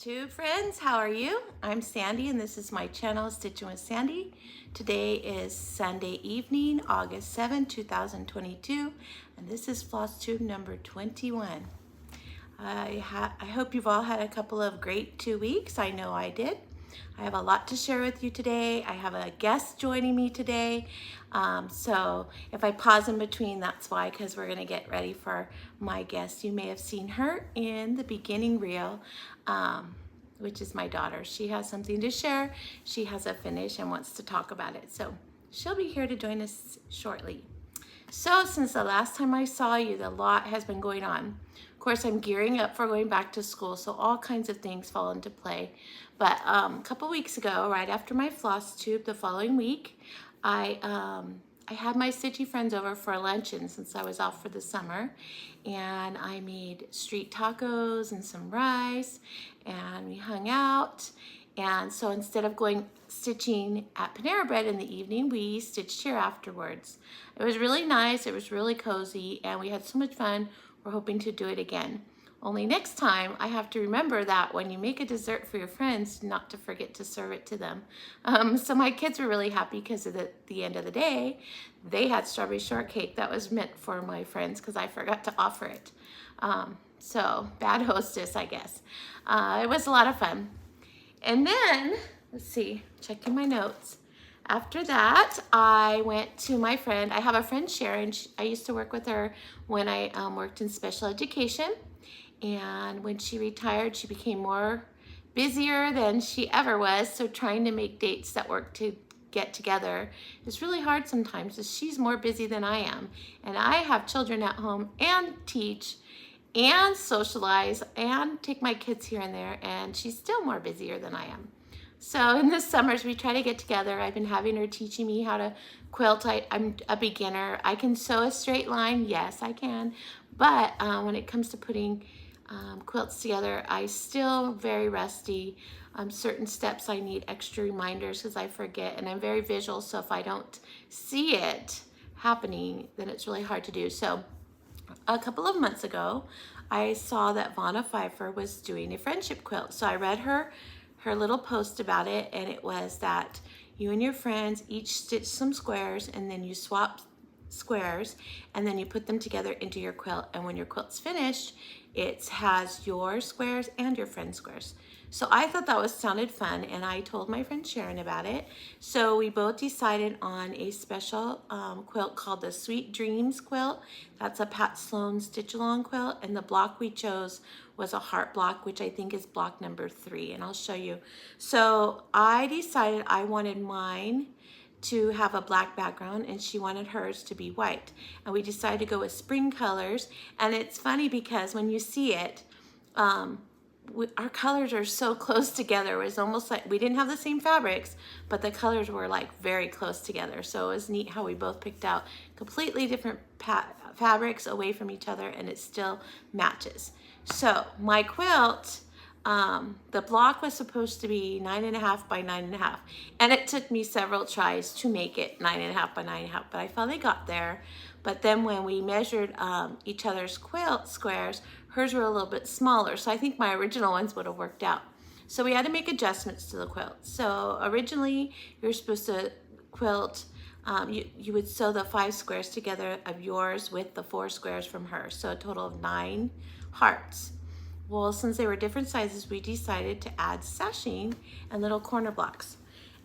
Flosstube friends, how are you? I'm Sandy and this is my channel, Stitching with Sandy. Today is Sunday evening, August 7, 2022, and this is Flosstube number 21. I hope you've all had a couple of great 2 weeks. I know I did. I have a lot to share with you today. I have a guest joining me today. So if I pause in between, that's why, because we're going to get ready for my guest. You may have seen her in the beginning reel, which is my daughter. She has something to share. She has a finish and wants to talk about it. So she'll be here to join us shortly. So since the last time I saw you, a lot has been going on. Of course, I'm gearing up for going back to school, so all kinds of things fall into play. But a couple weeks ago, right after my floss tube, the following week, I had my stitchy friends over for a luncheon since I was off for the summer, and I made street tacos and some rice, and we hung out. And so instead of going stitching at Panera Bread in the evening, we stitched here afterwards. It was really nice, it was really cozy, and we had so much fun. We're hoping to do it again. Only next time, I have to remember that when you make a dessert for your friends, not to forget to serve it to them. So my kids were really happy because at the end of the day, they had strawberry shortcake that was meant for my friends because I forgot to offer it. So bad hostess, I guess. It was a lot of fun. And then, let's see, checking my notes. After that, I went to my friend. I have a friend, Sharon. I used to work with her when I worked in special education. And when she retired, she became more busier than she ever was. So trying to make dates that work to get together is really hard sometimes because she's more busy than I am. And I have children at home and teach and socialize and take my kids here and there, and she's still more busier than I am. So in the summers, we try to get together. I've been having her teaching me how to quilt. I'm a beginner. I can sew a straight line. Yes, I can. But when it comes to putting quilts together, I still very rusty. Certain steps I need extra reminders because I forget, and I'm very visual. So if I don't see it happening, then it's really hard to do. So a couple of months ago, I saw that Vonna Pfeiffer was doing a friendship quilt. So I read her little post about it, and it was that you and your friends each stitch some squares, and then you swap squares, and then you put them together into your quilt. And when your quilt's finished, it has your squares and your friend's squares. So I thought that sounded fun, and I told my friend Sharon about it. So we both decided on a special quilt called the Sweet Dreams quilt. That's a Pat Sloan stitch along quilt, and the block we chose was a heart block, which I think is block number 3, and I'll show you. So I decided I wanted mine to have a black background, and she wanted hers to be white. And we decided to go with spring colors. And it's funny because when you see it, our colors are so close together. It was almost like we didn't have the same fabrics, but the colors were like very close together. So it was neat how we both picked out completely different fabrics away from each other, and it still matches. So my quilt, the block was supposed to be 9.5 by 9.5, and it took me several tries to make it 9.5 by 9.5, but I finally got there. But then when we measured each other's quilt squares, hers were a little bit smaller, so I think my original ones would have worked out. So we had to make adjustments to the quilt. So originally, you're supposed to quilt, you would sew the 5 squares together of yours with the 4 squares from her, so a total of 9 hearts. Well, since they were different sizes, we decided to add sashing and little corner blocks.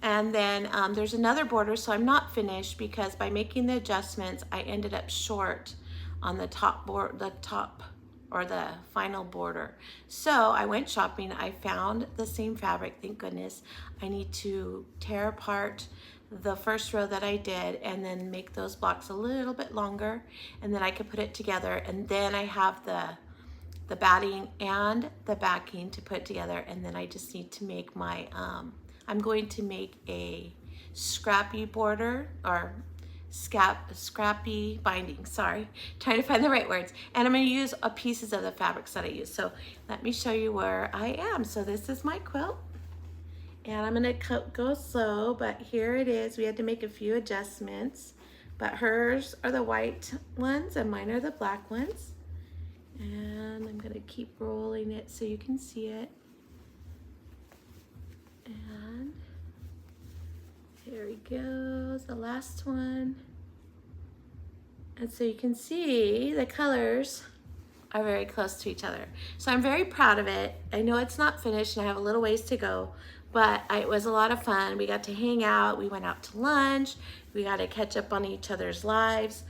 And then there's another border, so I'm not finished because by making the adjustments, I ended up short on the top or the final border. So I went shopping. I found the same fabric, thank goodness. I need to tear apart the first row that I did and then make those blocks a little bit longer, and then I could put it together, and then I have the batting and the backing to put together, and then I just need to make my I'm going to make a scrappy border, or scrappy binding, sorry, trying to find the right words, and I'm going to use pieces of the fabrics that I use. So let me show you where I am. So this is my quilt, and I'm going to go slow, but here it is. We had to make a few adjustments, but hers are the white ones and mine are the black ones. And I'm going to keep rolling it so you can see it. And here we go, the last one. And so you can see the colors are very close to each other. So I'm very proud of it. I know it's not finished and I have a little ways to go, but it was a lot of fun. We got to hang out, we went out to lunch, we got to catch up on each other's lives.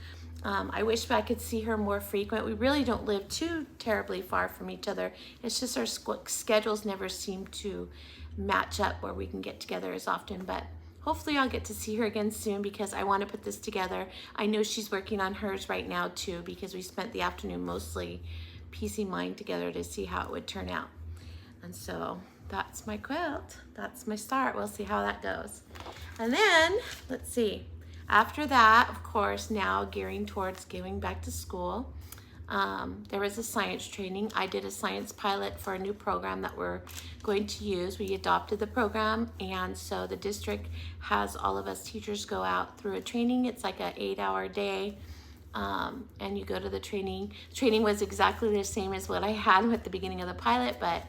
I wish I could see her more frequent. We really don't live too terribly far from each other. It's just our schedules never seem to match up where we can get together as often, but hopefully I'll get to see her again soon because I want to put this together. I know she's working on hers right now too because we spent the afternoon mostly piecing mine together to see how it would turn out. And so that's my quilt. That's my start. We'll see how that goes. And then, let's see. After that, of course, now gearing towards going back to school. There was a science training. I did a science pilot for a new program that we're going to use. We adopted the program, and so the district has all of us teachers go out through a training. It's like an 8-hour day, and you go to the training. Training was exactly the same as what I had at the beginning of the pilot, but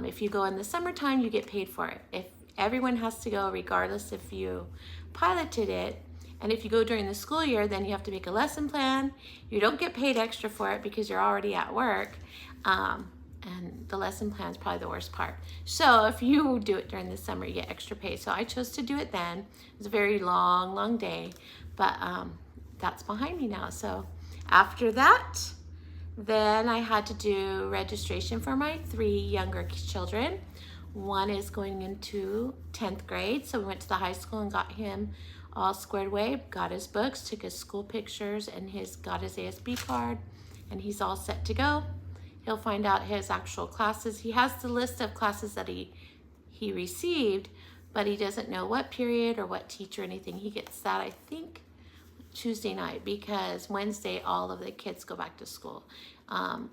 if you go in the summertime, you get paid for it. If everyone has to go regardless if you piloted it. And if you go during the school year, then you have to make a lesson plan. You don't get paid extra for it because you're already at work. And the lesson plan is probably the worst part. So if you do it during the summer, you get extra pay. So I chose to do it then. It was a very long, long day, but that's behind me now. So after that, then I had to do registration for my 3 younger children. One is going into 10th grade. So we went to the high school and got him all squared away, got his books, took his school pictures, and got his ASB card, and he's all set to go. He'll find out his actual classes. He has the list of classes that he received, but he doesn't know what period or what teacher or anything. He gets that, I think, Tuesday night, because Wednesday all of the kids go back to school.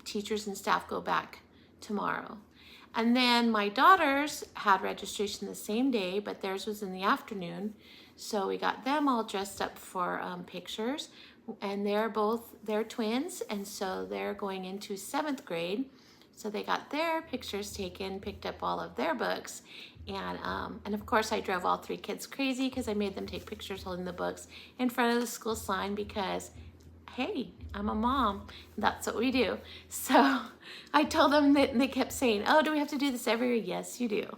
Teachers and staff go back tomorrow. And then my daughters had registration the same day, but theirs was in the afternoon. So we got them all dressed up for pictures, and they're twins, and so they're going into 7th grade. So they got their pictures taken, picked up all of their books, and of course I drove all 3 kids crazy because I made them take pictures holding the books in front of the school sign because, hey, I'm a mom, that's what we do. So I told them that, and they kept saying, oh, do we have to do this every year? Yes, you do.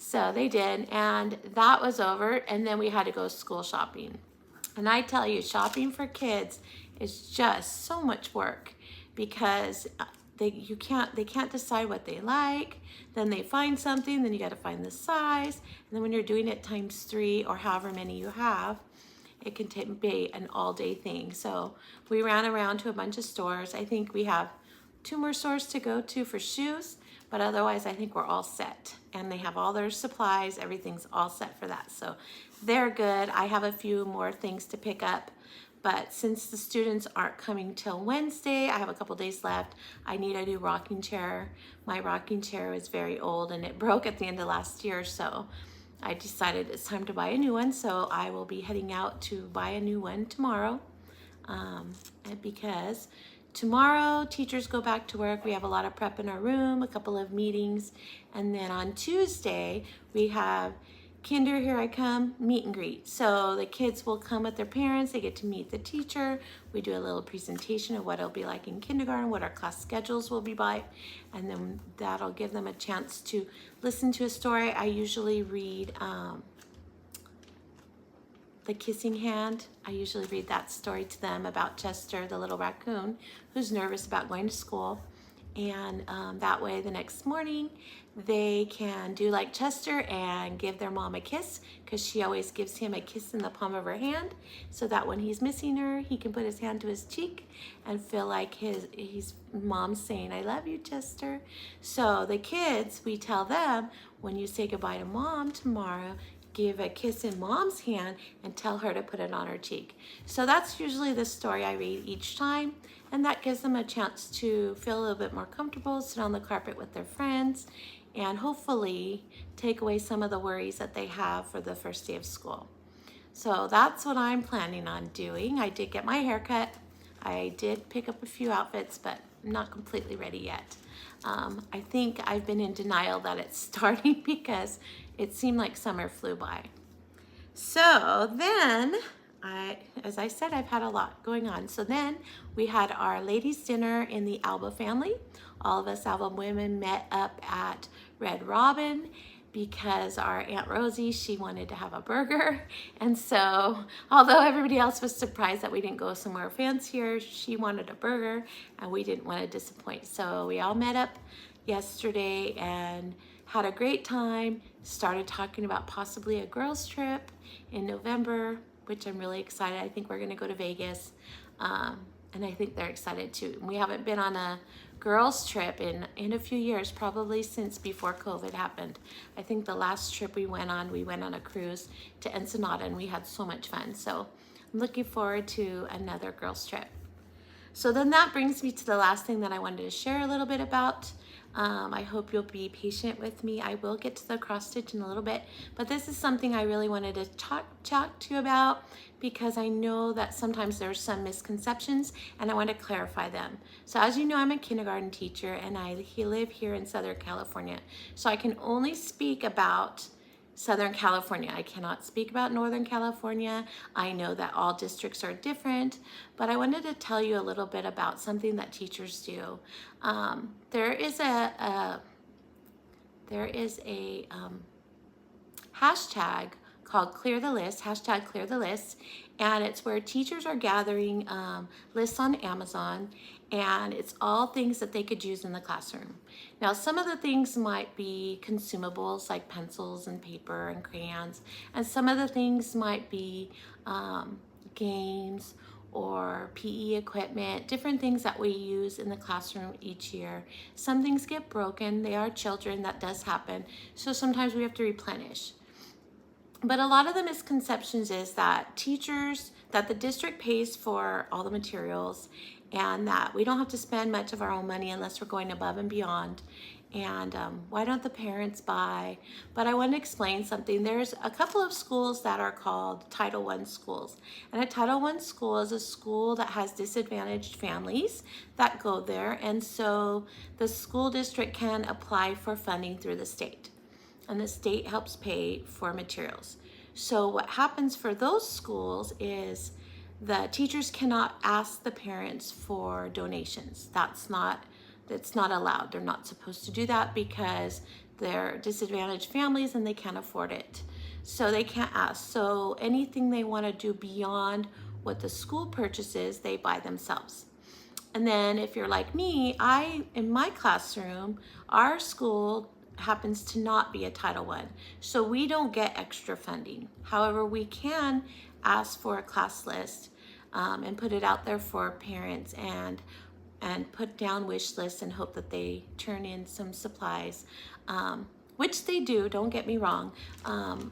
So they did, and that was over, and then we had to go school shopping. And I tell you, shopping for kids is just so much work because they can't decide what they like. Then they find something, then you got to find the size, and then when you're doing it times 3 or however many you have, it can be an all-day thing. So we ran around to a bunch of stores. I think we have 2 more stores to go to for shoes, but otherwise I think we're all set. And they have all their supplies, everything's all set for that. So they're good. I have a few more things to pick up, but since the students aren't coming till Wednesday, I have a couple days left. I need a new rocking chair. My rocking chair is very old and it broke at the end of last year, so I decided it's time to buy a new one. So I will be heading out to buy a new one tomorrow, because tomorrow teachers go back to work. We have a lot of prep in our room, a couple of meetings, and then on Tuesday we have Kinder Here I Come meet and greet. So the kids will come with their parents, they get to meet the teacher, we do a little presentation of what it'll be like in kindergarten, what our class schedules will be like, and then that'll give them a chance to listen to a story. I usually read The Kissing Hand. I usually read that story to them about Chester, the little raccoon, who's nervous about going to school. And that way the next morning they can do like Chester and give their mom a kiss, because she always gives him a kiss in the palm of her hand, so that when he's missing her, he can put his hand to his cheek and feel like his mom's saying, I love you, Chester. So the kids, we tell them, when you say goodbye to mom tomorrow, give a kiss in mom's hand and tell her to put it on her cheek. So that's usually the story I read each time, and that gives them a chance to feel a little bit more comfortable, sit on the carpet with their friends, and hopefully take away some of the worries that they have for the first day of school. So that's what I'm planning on doing. I did get my hair cut. I did pick up a few outfits, but I'm not completely ready yet. I think I've been in denial that it's starting because it seemed like summer flew by. So then, as I said, I've had a lot going on. So then we had our ladies' dinner in the Alba family. All of us Alba women met up at Red Robin because our Aunt Rosie, she wanted to have a burger. And so, although everybody else was surprised that we didn't go somewhere fancier, she wanted a burger and we didn't want to disappoint. So we all met up yesterday and had a great time, started talking about possibly a girls trip in November, which I'm really excited. I think we're gonna go to Vegas, and I think they're excited too. We haven't been on a girls trip in a few years, probably since before COVID happened. I think the last trip we went on a cruise to Ensenada and we had so much fun. So I'm looking forward to another girls trip. So then that brings me to the last thing that I wanted to share a little bit about. I hope you'll be patient with me. I will get to the cross stitch in a little bit, but this is something I really wanted to talk to you about because I know that sometimes there's some misconceptions and I want to clarify them. So as you know, I'm a kindergarten teacher and I live here in Southern California. So I can only speak about Southern California. I cannot speak about Northern California. I know that all districts are different, but I wanted to tell you a little bit about something that teachers do. There is a hashtag called Clear the List, hashtag Clear the List, and it's where teachers are gathering lists on Amazon, and it's all things that they could use in the classroom. Now, some of the things might be consumables like pencils and paper and crayons, and some of the things might be games or PE equipment, different things that we use in the classroom each year. Some things get broken. They are children, that does happen. So sometimes we have to replenish. But a lot of the misconceptions is that that the district pays for all the materials and that we don't have to spend much of our own money unless we're going above and beyond. And why don't the parents buy? But I want to explain something. There's a couple of schools that are called Title I schools. And a Title I school is a school that has disadvantaged families that go there. And so the school district can apply for funding through the state. And the state helps pay for materials. So what happens for those schools is the teachers cannot ask the parents for donations. That's not allowed. They're not supposed to do that because they're disadvantaged families and they can't afford it. So they can't ask. So anything they want to do beyond what the school purchases, they buy themselves. And then if you're like me, in my classroom, our school happens to not be a Title I. So we don't get extra funding. However, we can ask for a class list and put it out there for parents and put down wish lists and hope that they turn in some supplies, which they do, don't get me wrong.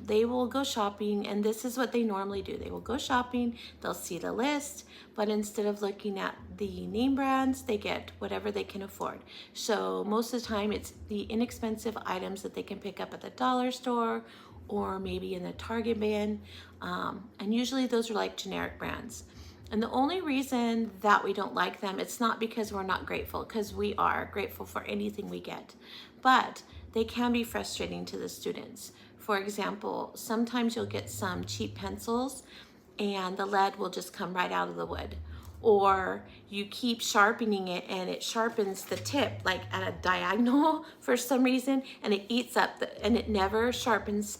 They will go shopping, and this is what they normally do. They will go shopping, they'll see the list, but instead of looking at the name brands, they get whatever they can afford. So most of the time, it's the inexpensive items that they can pick up at the dollar store or maybe in the Target bin, and usually those are like generic brands. And the only reason that we don't like them, it's not because we're not grateful, because we are grateful for anything we get, but they can be frustrating to the students. For example, sometimes you'll get some cheap pencils and the lead will just come right out of the wood. Or you keep sharpening it and it sharpens the tip like at a diagonal for some reason, and it eats up and it never sharpens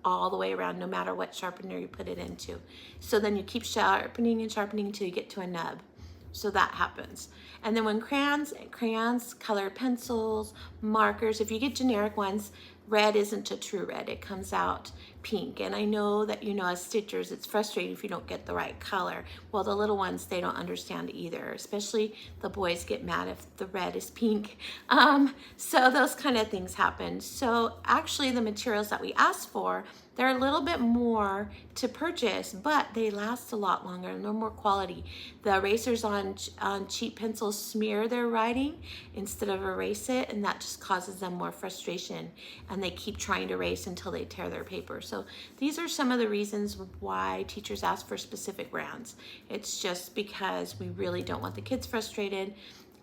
all the way around, no matter what sharpener you put it into. So then you keep sharpening and sharpening until you get to a nub. So that happens. And then when crayons, colored pencils, markers, if you get generic ones, red isn't a true red, it comes out pink. And I know that, as stitchers, it's frustrating if you don't get the right color. Well, the little ones, they don't understand either, especially the boys get mad if the red is pink. So those kind of things happen. So actually the materials that we ask for, they're a little bit more to purchase, but they last a lot longer and they're more quality. The erasers on cheap pencils smear their writing instead of erase it, and that just causes them more frustration, and they keep trying to erase until they tear their paper. So these are some of the reasons why teachers ask for specific brands. It's just because we really don't want the kids frustrated,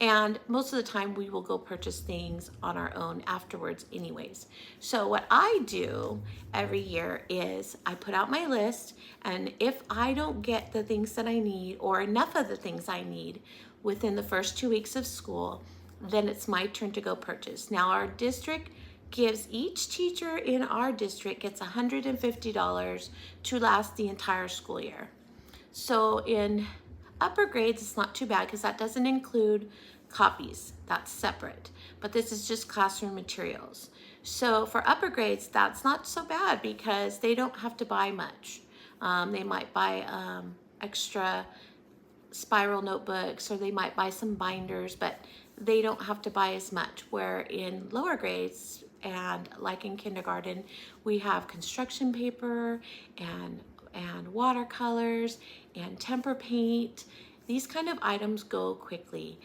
And most of the time we will go purchase things on our own afterwards anyways. So what I do every year is I put out my list, and if I don't get the things that I need or enough of the things I need within the first 2 weeks of school, then it's my turn to go purchase. Now our district gives, each teacher in our district gets $150 to last the entire school year. So in upper grades, it's not too bad because that doesn't include copies. That's separate. But this is just classroom materials. So for upper grades, that's not so bad because they don't have to buy much. They might buy extra spiral notebooks, or they might buy some binders, but they don't have to buy as much. Where in lower grades, and like in kindergarten, we have construction paper and watercolors and temper paint. These kind of items go quickly.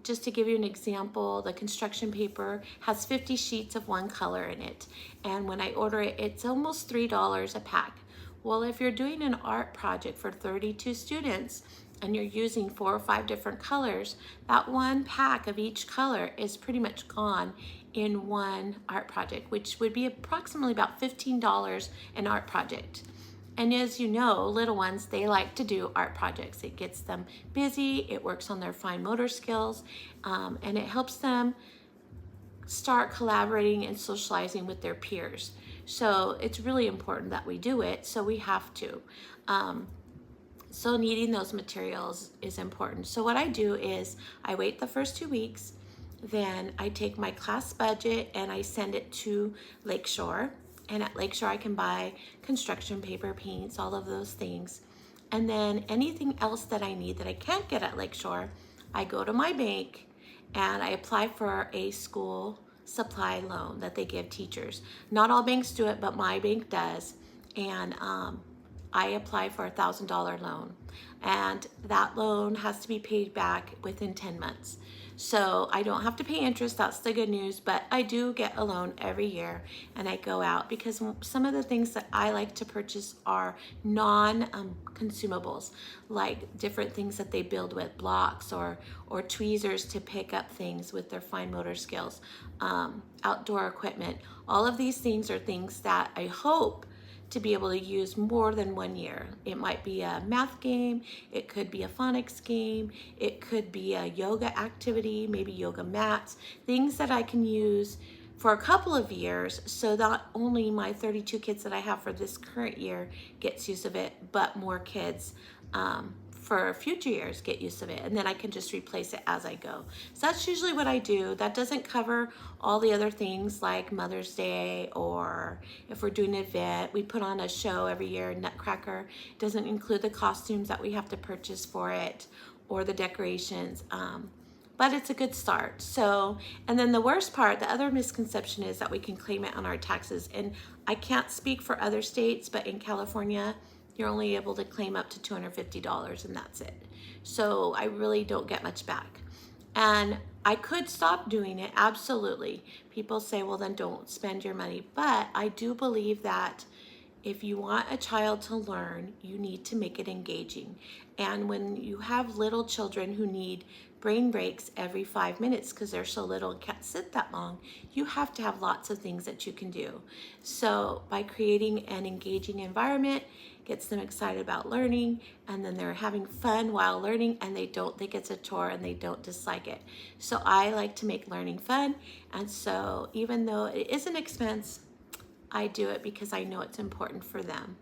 Just to give you an example, the construction paper has 50 sheets of one color in it. And when I order it, it's almost $3 a pack. Well, if you're doing an art project for 32 students and you're using 4 or 5 different colors, that one pack of each color is pretty much gone in one art project, which would be approximately about $15 an art project. And as you know, little ones, they like to do art projects. It gets them busy, it works on their fine motor skills, and it helps them start collaborating and socializing with their peers. So it's really important that we do it, so we have to. So needing those materials is important. So what I do is I wait the first 2 weeks, then I take my class budget and I send it to Lakeshore. And at Lakeshore, I can buy construction paper, paints, all of those things. And then anything else that I need that I can't get at Lakeshore, I go to my bank and I apply for a school supply loan that they give teachers. Not all banks do it, but my bank does. And I apply for a $1,000 loan. And that loan has to be paid back within 10 months. So I don't have to pay interest, that's the good news, but I do get a loan every year, and I go out because some of the things that I like to purchase are non-consumables, like different things that they build with, blocks or tweezers to pick up things with their fine motor skills, outdoor equipment. All of these things are things that I hope to be able to use more than 1 year. It might be a math game, it could be a phonics game, it could be a yoga activity, maybe yoga mats, things that I can use for a couple of years, so not only my 32 kids that I have for this current year gets use of it, but more kids for future years get use of it, and then I can just replace it as I go. So that's usually what I do. That doesn't cover all the other things like Mother's Day, or if we're doing an event, we put on a show every year, Nutcracker. It doesn't include the costumes that we have to purchase for it or the decorations, but it's a good start. So, and then the worst part, the other misconception is that we can claim it on our taxes, and I can't speak for other states, but in California, you're only able to claim up to $250 and that's it. So I really don't get much back. And I could stop doing it, absolutely. People say, well, then don't spend your money. But I do believe that if you want a child to learn, you need to make it engaging. And when you have little children who need brain breaks every 5 minutes because they're so little and can't sit that long, you have to have lots of things that you can do. So by creating an engaging environment, gets them excited about learning, and then they're having fun while learning, and they don't think it's a chore and they don't dislike it. So I like to make learning fun, and so even though it is an expense, I do it because I know it's important for them.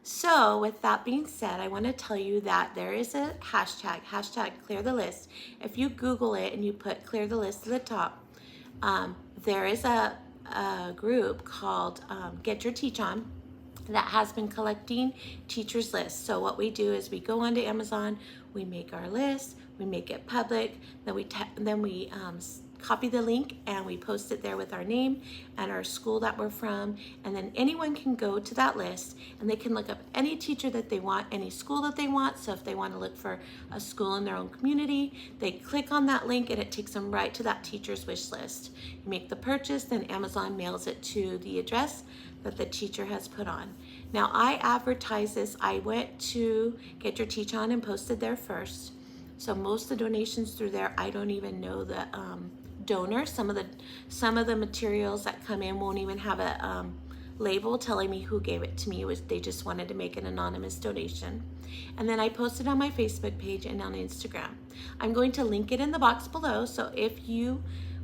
So with that being said, I want to tell you that there is a hashtag clear the list. If you Google it and you put clear the list at the top, there is a group called Get Your Teach On that has been collecting teachers' lists. So what we do is we go onto Amazon, we make our list, we make it public, then we copy the link and we post it there with our name and our school that we're from, and then anyone can go to that list and they can look up any teacher that they want, any school that they want. So if they want to look for a school in their own community, they click on that link and it takes them right to that teacher's wish list. You make the purchase, then Amazon mails it to the address that the teacher has put on. Now I advertise this. I went to Get Your Teach On and posted there first. So most of the donations through there, I don't even know the donor. Some of the materials that come in won't even have a label telling me who gave it to me. They just wanted to make an anonymous donation. And then I posted on my Facebook page and on Instagram. I'm going to link it in the box below, so if you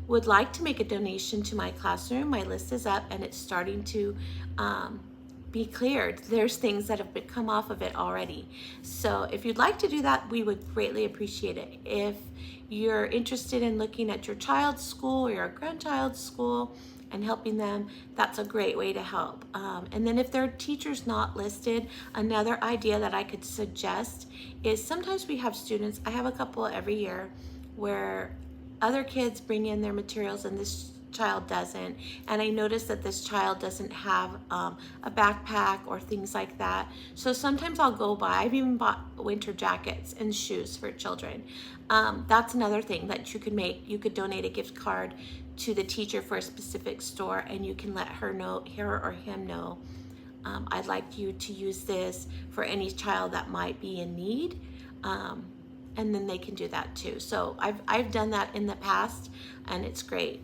would like to make a donation to my classroom, my list is up and it's starting to be cleared. There's things that have come off of it already. So if you'd like to do that, we would greatly appreciate it. If you're interested in looking at your child's school or your grandchild's school and helping them, that's a great way to help. And then if their teacher's not listed, another idea that I could suggest is sometimes we have students, I have a couple every year, where other kids bring in their materials and this child doesn't, and I noticed that this child doesn't have a backpack or things like that. So sometimes I'll go buy, I've even bought winter jackets and shoes for children. That's another thing that you could make. You could donate a gift card to the teacher for a specific store, and you can let her or him know, I'd like you to use this for any child that might be in need. And then they can do that too. So I've done that in the past, and it's great.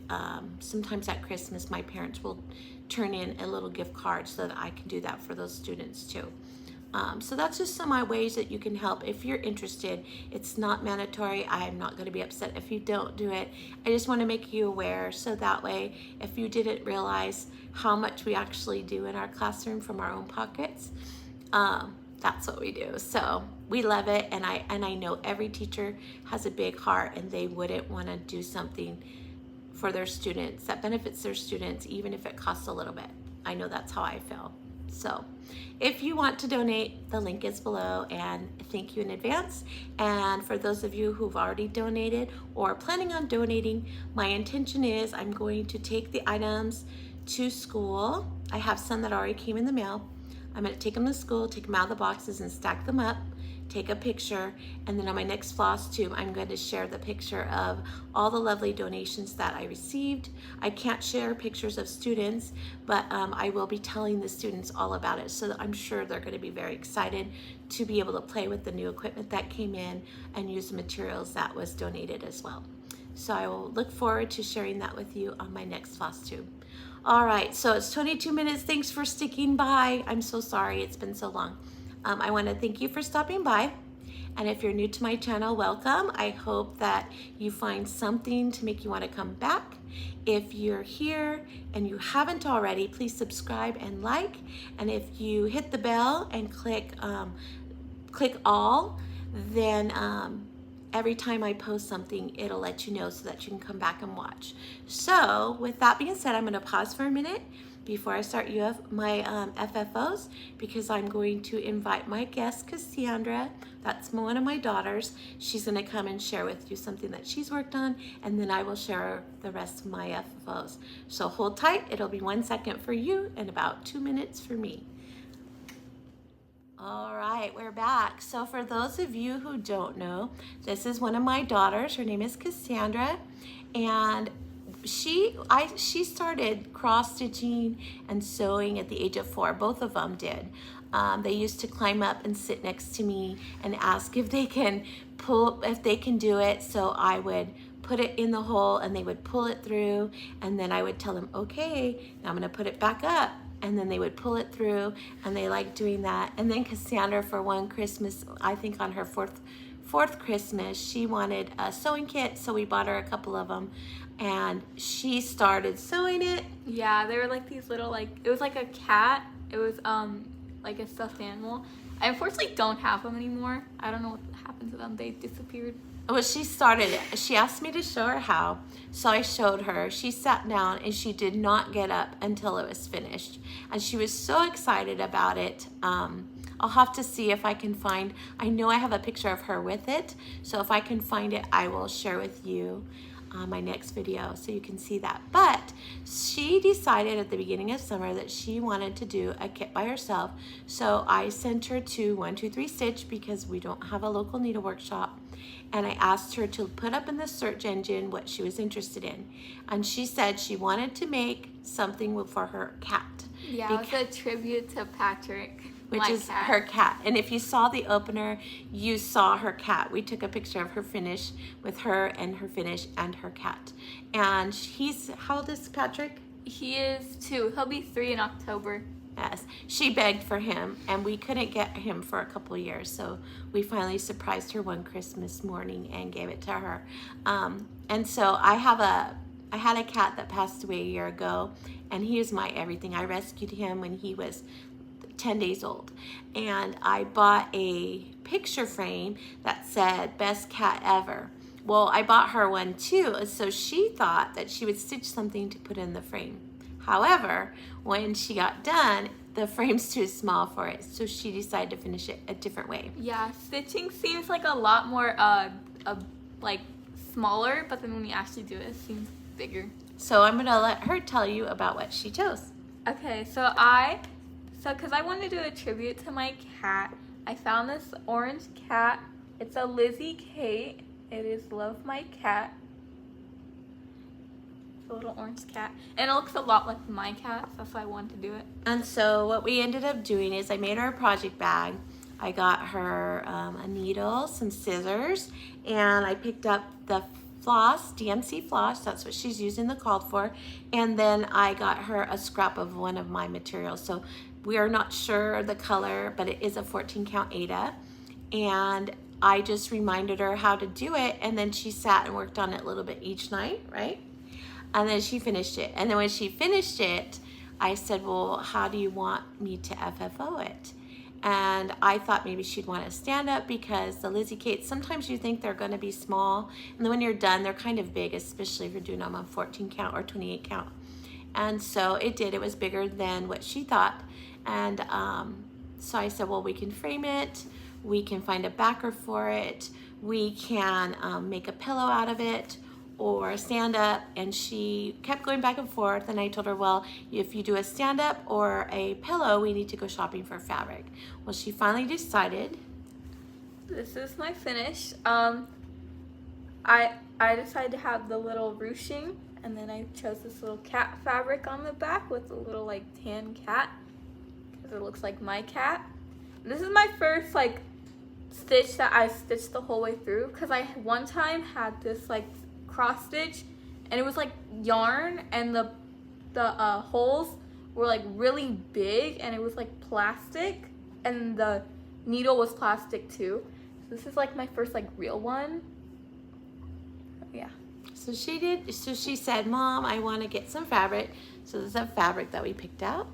Sometimes at Christmas, my parents will turn in a little gift card so that I can do that for those students too. So that's just some of my ways that you can help if you're interested. It's not mandatory. I'm not going to be upset if you don't do it. I just want to make you aware, so that way if you didn't realize how much we actually do in our classroom from our own pockets, that's what we do. So we love it, and I know every teacher has a big heart, and they wouldn't want to do something for their students that benefits their students, even if it costs a little bit. I know that's how I feel. So if you want to donate, the link is below, and thank you in advance. And for those of you who've already donated or planning on donating, my intention is I'm going to take the items to school. I have some that already came in the mail. I'm going to take them to school, take them out of the boxes and stack them up, take a picture, and then on my next Flosstube, I'm going to share the picture of all the lovely donations that I received. I can't share pictures of students, but I will be telling the students all about it, so I'm sure they're going to be very excited to be able to play with the new equipment that came in and use the materials that was donated as well. So I will look forward to sharing that with you on my next Flosstube. All right, so it's 22 minutes. Thanks for sticking by. I'm so sorry it's been so long. I want to thank you for stopping by. And if you're new to my channel, welcome. I hope that you find something to make you want to come back. If you're here and you haven't already, please subscribe and like. And if you hit the bell and click all, then every time I post something, it'll let you know so that you can come back and watch. So with that being said, I'm going to pause for a minute before I start my FFOs, because I'm going to invite my guest, Cassandra. That's one of my daughters. She's going to come and share with you something that she's worked on, and then I will share the rest of my FFOs. So hold tight. It'll be 1 second for you and about 2 minutes for me. All right, we're back. So for those of you who don't know, this is one of my daughters. Her name is Cassandra, and she started cross-stitching and sewing at the age of 4. Both of them did. They used to climb up and sit next to me and ask if they can do it. So I would put it in the hole and they would pull it through, and then I would tell them, okay, now I'm gonna put it back up. And then they would pull it through, and they liked doing that. And then Cassandra, for one Christmas, I think on her fourth Christmas, she wanted a sewing kit, so we bought her a couple of them, and she started sewing it. Yeah, they were like these little, it was like a cat. It was like a stuffed animal. I unfortunately don't have them anymore. I don't know what happened to them. They disappeared. Well, she started it. She asked me to show her how, so I showed her. She sat down and she did not get up until it was finished, and she was so excited about it. I'll have to see if I can find, I know I have a picture of her with it, so if I can find it, I will share with you my next video so you can see that. But she decided at the beginning of summer that she wanted to do a kit by herself, so I sent her to 123 Stitch because we don't have a local needle workshop, and I asked her to put up in the search engine what she was interested in, and she said she wanted to make something for her cat. Yeah, it was a tribute to Patrick. which My is cat. her cat. And if you saw the opener, you saw her cat. We took a picture of her finish with her and her finish and her cat. And he's, how old is Patrick? He is 2. He'll be 3 in October. Yes, she begged for him, and we couldn't get him for a couple years, so we finally surprised her one Christmas morning and gave it to her. And so I had a cat that passed away a year ago, and he was my everything. I rescued him when he was 10 days old, and I bought a picture frame that said best cat ever. Well, I bought her one too, so she thought that she would stitch something to put in the frame. However, when she got done, the frame's too small for it, so she decided to finish it a different way. Yeah, stitching seems like a lot more like smaller, but then when you actually do it, it seems bigger. So I'm gonna let her tell you about what she chose. Okay, so because I wanted to do a tribute to my cat, I found this orange cat. It's a Lizzie Kate. It is Love My Cat. It's a little orange cat. And it looks a lot like my cat, so that's why I wanted to do it. And so what we ended up doing is I made her a project bag. I got her a needle, some scissors, and I picked up the floss, DMC floss, that's what she's using the called for, and then I got her a scrap of one of my materials. So we are not sure the color, but it is a 14 count Aida, and I just reminded her how to do it, and then she sat and worked on it a little bit each night, right? And then she finished it. And then when she finished it, I said, well, how do you want me to FFO it? And I thought maybe she'd want to stand up, because the Lizzie Kates, sometimes you think they're going to be small, and then when you're done, they're kind of big, especially if you're doing them on 14 count or 28 count. And so it did. It was bigger than what she thought. And so I said, well, we can frame it. We can find a backer for it. We can make a pillow out of it or a stand up. And she kept going back and forth. And I told her, well, if you do a stand up or a pillow, we need to go shopping for fabric. Well, she finally decided. This is my finish. I decided to have the little ruching, and then I chose this little cat fabric on the back with a little like tan cat, because it looks like my cat. This is my first like stitch that I stitched the whole way through, because I one time had this like cross stitch, and it was like yarn, and the holes were like really big, and it was like plastic, and the needle was plastic too. So this is like my first like real one. Yeah. So she did. So she said, Mom, I want to get some fabric. So this is a fabric that we picked out.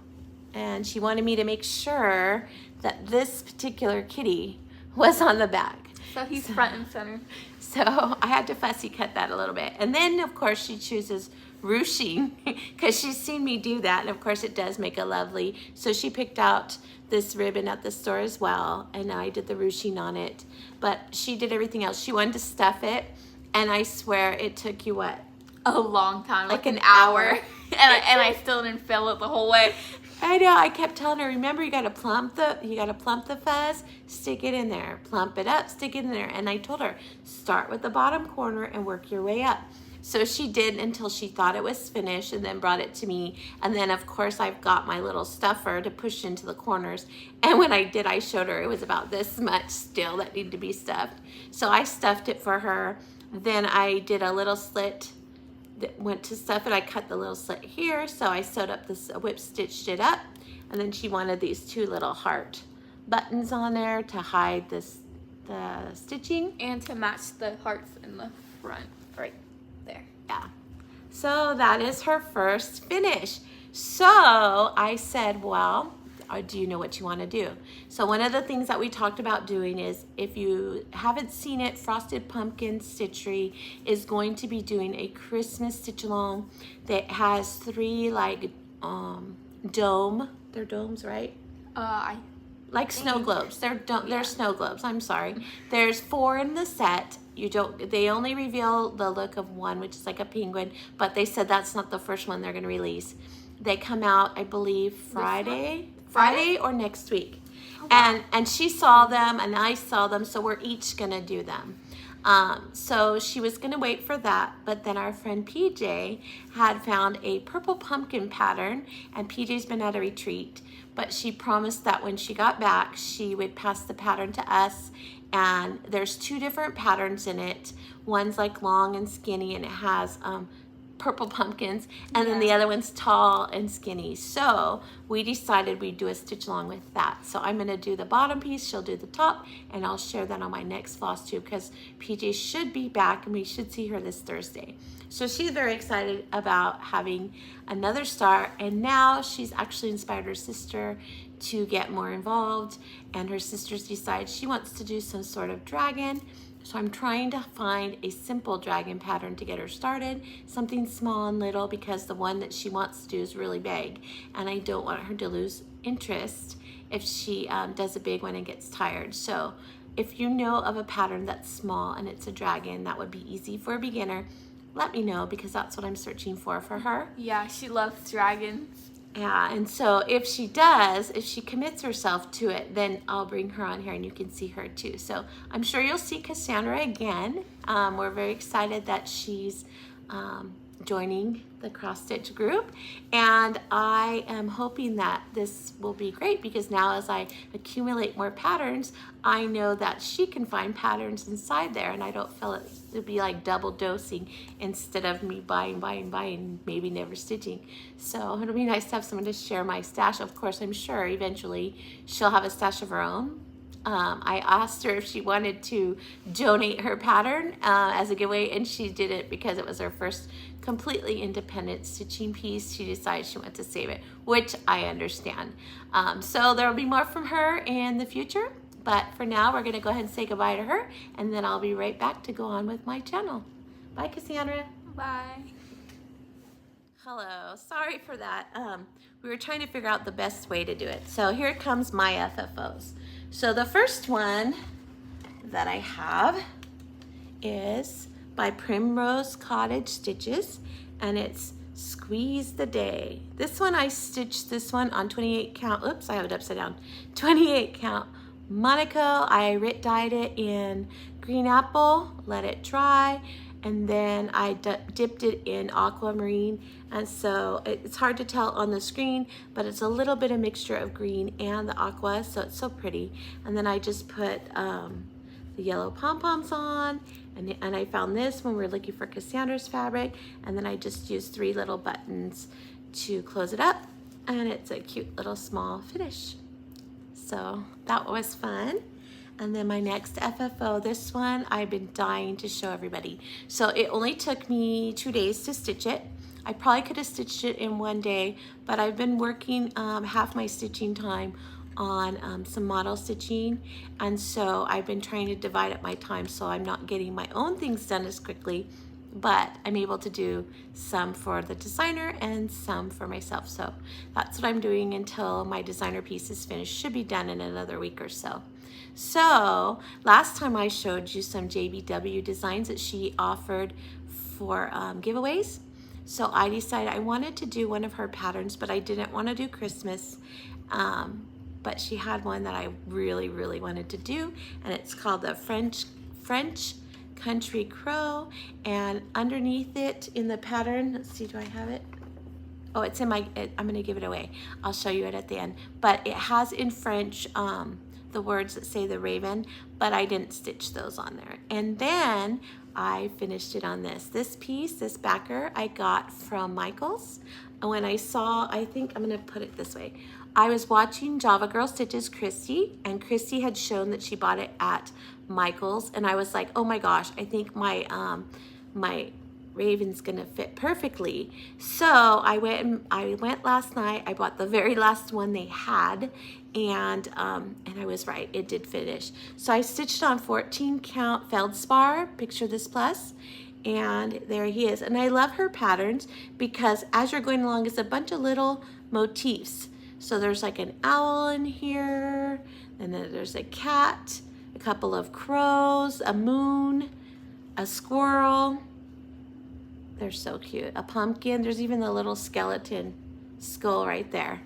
And she wanted me to make sure that this particular kitty was on the back. So he's front and center. So I had to fussy cut that a little bit. And then, of course, she chooses ruching, because she's seen me do that. And, of course, it does make a lovely. So she picked out this ribbon at the store as well. And I did the ruching on it. But she did everything else. She wanted to stuff it. And I swear it took you what? A long time, like an hour. hour. and I still didn't fill it the whole way. I know. I kept telling her, remember, you got to plump the fuzz, stick it in there, plump it up, stick it in there. And I told her, start with the bottom corner and work your way up. So she did until she thought it was finished, and then brought it to me. And then, of course, I've got my little stuffer to push into the corners. And when I did, I showed her it was about this much still that needed to be stuffed. So I stuffed it for her. Then I did a little slit that went to stuff it. I cut the little slit here, so I sewed up this, whip stitched it up, and then she wanted these 2 little heart buttons on there to hide the stitching. And to match the hearts in the front, right there. Yeah. So that is her first finish. So I said, well, do you know what you want to do? So one of the things that we talked about doing is, if you haven't seen it, Frosted Pumpkin Stitchery is going to be doing a Christmas stitch along that has 3 like dome. They're domes, right? Like snow globes. They're snow globes. I'm sorry. There's 4 in the set. They only reveal the look of one, which is like a penguin, but they said that's not the first one they're going to release. They come out, I believe, Friday or next week. Oh, wow. And she saw them and I saw them, so we're each gonna do them. So she was gonna wait for that, but then our friend PJ had found a purple pumpkin pattern, and PJ's been at a retreat, but she promised that when she got back, she would pass the pattern to us. And there's two different patterns in it. One's like long and skinny, and it has purple pumpkins, and then the other one's tall and skinny. So we decided we'd do a stitch along with that. So I'm gonna do the bottom piece, she'll do the top, and I'll share that on my next floss tube, because PJ should be back and we should see her this Thursday. So she's very excited about having another start, and now she's actually inspired her sister to get more involved, and her sister's decided she wants to do some sort of dragon. So I'm trying to find a simple dragon pattern to get her started, something small and little, because the one that she wants to do is really big, and I don't want her to lose interest if she does a big one and gets tired. So if you know of a pattern that's small and it's a dragon that would be easy for a beginner, let me know, because that's what I'm searching for her. Yeah, she loves dragons. Yeah, and so if she does, if she commits herself to it, then I'll bring her on here and you can see her too. So I'm sure you'll see Cassandra again. We're very excited that she's joining the cross stitch group, and I am hoping that this will be great, because now as I accumulate more patterns, I know that she can find patterns inside there, and I don't feel it would be like double dosing instead of me buying, maybe never stitching. So it'll be nice to have someone to share my stash. Of course, I'm sure eventually she'll have a stash of her own. I asked her if she wanted to donate her pattern as a giveaway, and she did it because it was her first completely independent stitching piece. She decided she wanted to save it, which I understand. So there will be more from her in the future, but for now we're going to go ahead and say goodbye to her, and then I'll be right back to go on with my channel. Bye, Cassandra. Bye. Hello, sorry for that. We were trying to figure out the best way to do it. So here comes my FFOs. So the first one that I have is by Primrose Cottage Stitches, and it's Squeeze the Day. This one I stitched this one on 28 count, oops, I have it upside down, 28 count Monaco. I dyed it in green apple, let it dry, and then I dipped it in aquamarine, and so it's hard to tell on the screen, but it's a little bit of mixture of green and the aqua, so it's so pretty. And then I just put the yellow pom-poms on, and I found this when we were looking for Cassandra's fabric, and then I just used 3 little buttons to close it up, and it's a cute little small finish. So that was fun. And then my next FFO, this one I've been dying to show everybody. So it only took me 2 days to stitch it. I probably could have stitched it in 1 day, but I've been working half my stitching time on some model stitching, and so I've been trying to divide up my time so I'm not getting my own things done as quickly, but I'm able to do some for the designer and some for myself. So that's what I'm doing until my designer piece is finished. Should be done in another week or so. So last time I showed you some JBW designs that she offered for giveaways. So I decided I wanted to do one of her patterns, but I didn't want to do Christmas. But she had one that I really, really wanted to do, and it's called the French Country Crow. And underneath it in the pattern, let's see, do I have it? Oh, it's in my, I'm gonna give it away. I'll show you it at the end. But it has in French the words that say the raven, but I didn't stitch those on there. And then I finished it on this. This piece, this backer, I got from Michael's. And when I saw, I think I'm gonna put it this way. I was watching Java Girl Stitches Christy, and Christy had shown that she bought it at Michael's, and I was like, oh my gosh, I think my my raven's gonna fit perfectly. So I went last night, I bought the very last one they had, and I was right, it did finish. So I stitched on 14 count feldspar, picture this plus, and there he is. And I love her patterns because as you're going along, it's a bunch of little motifs. So there's like an owl in here, and then there's a cat, a couple of crows, a moon, a squirrel. They're so cute. A pumpkin. There's even the little skeleton skull right there.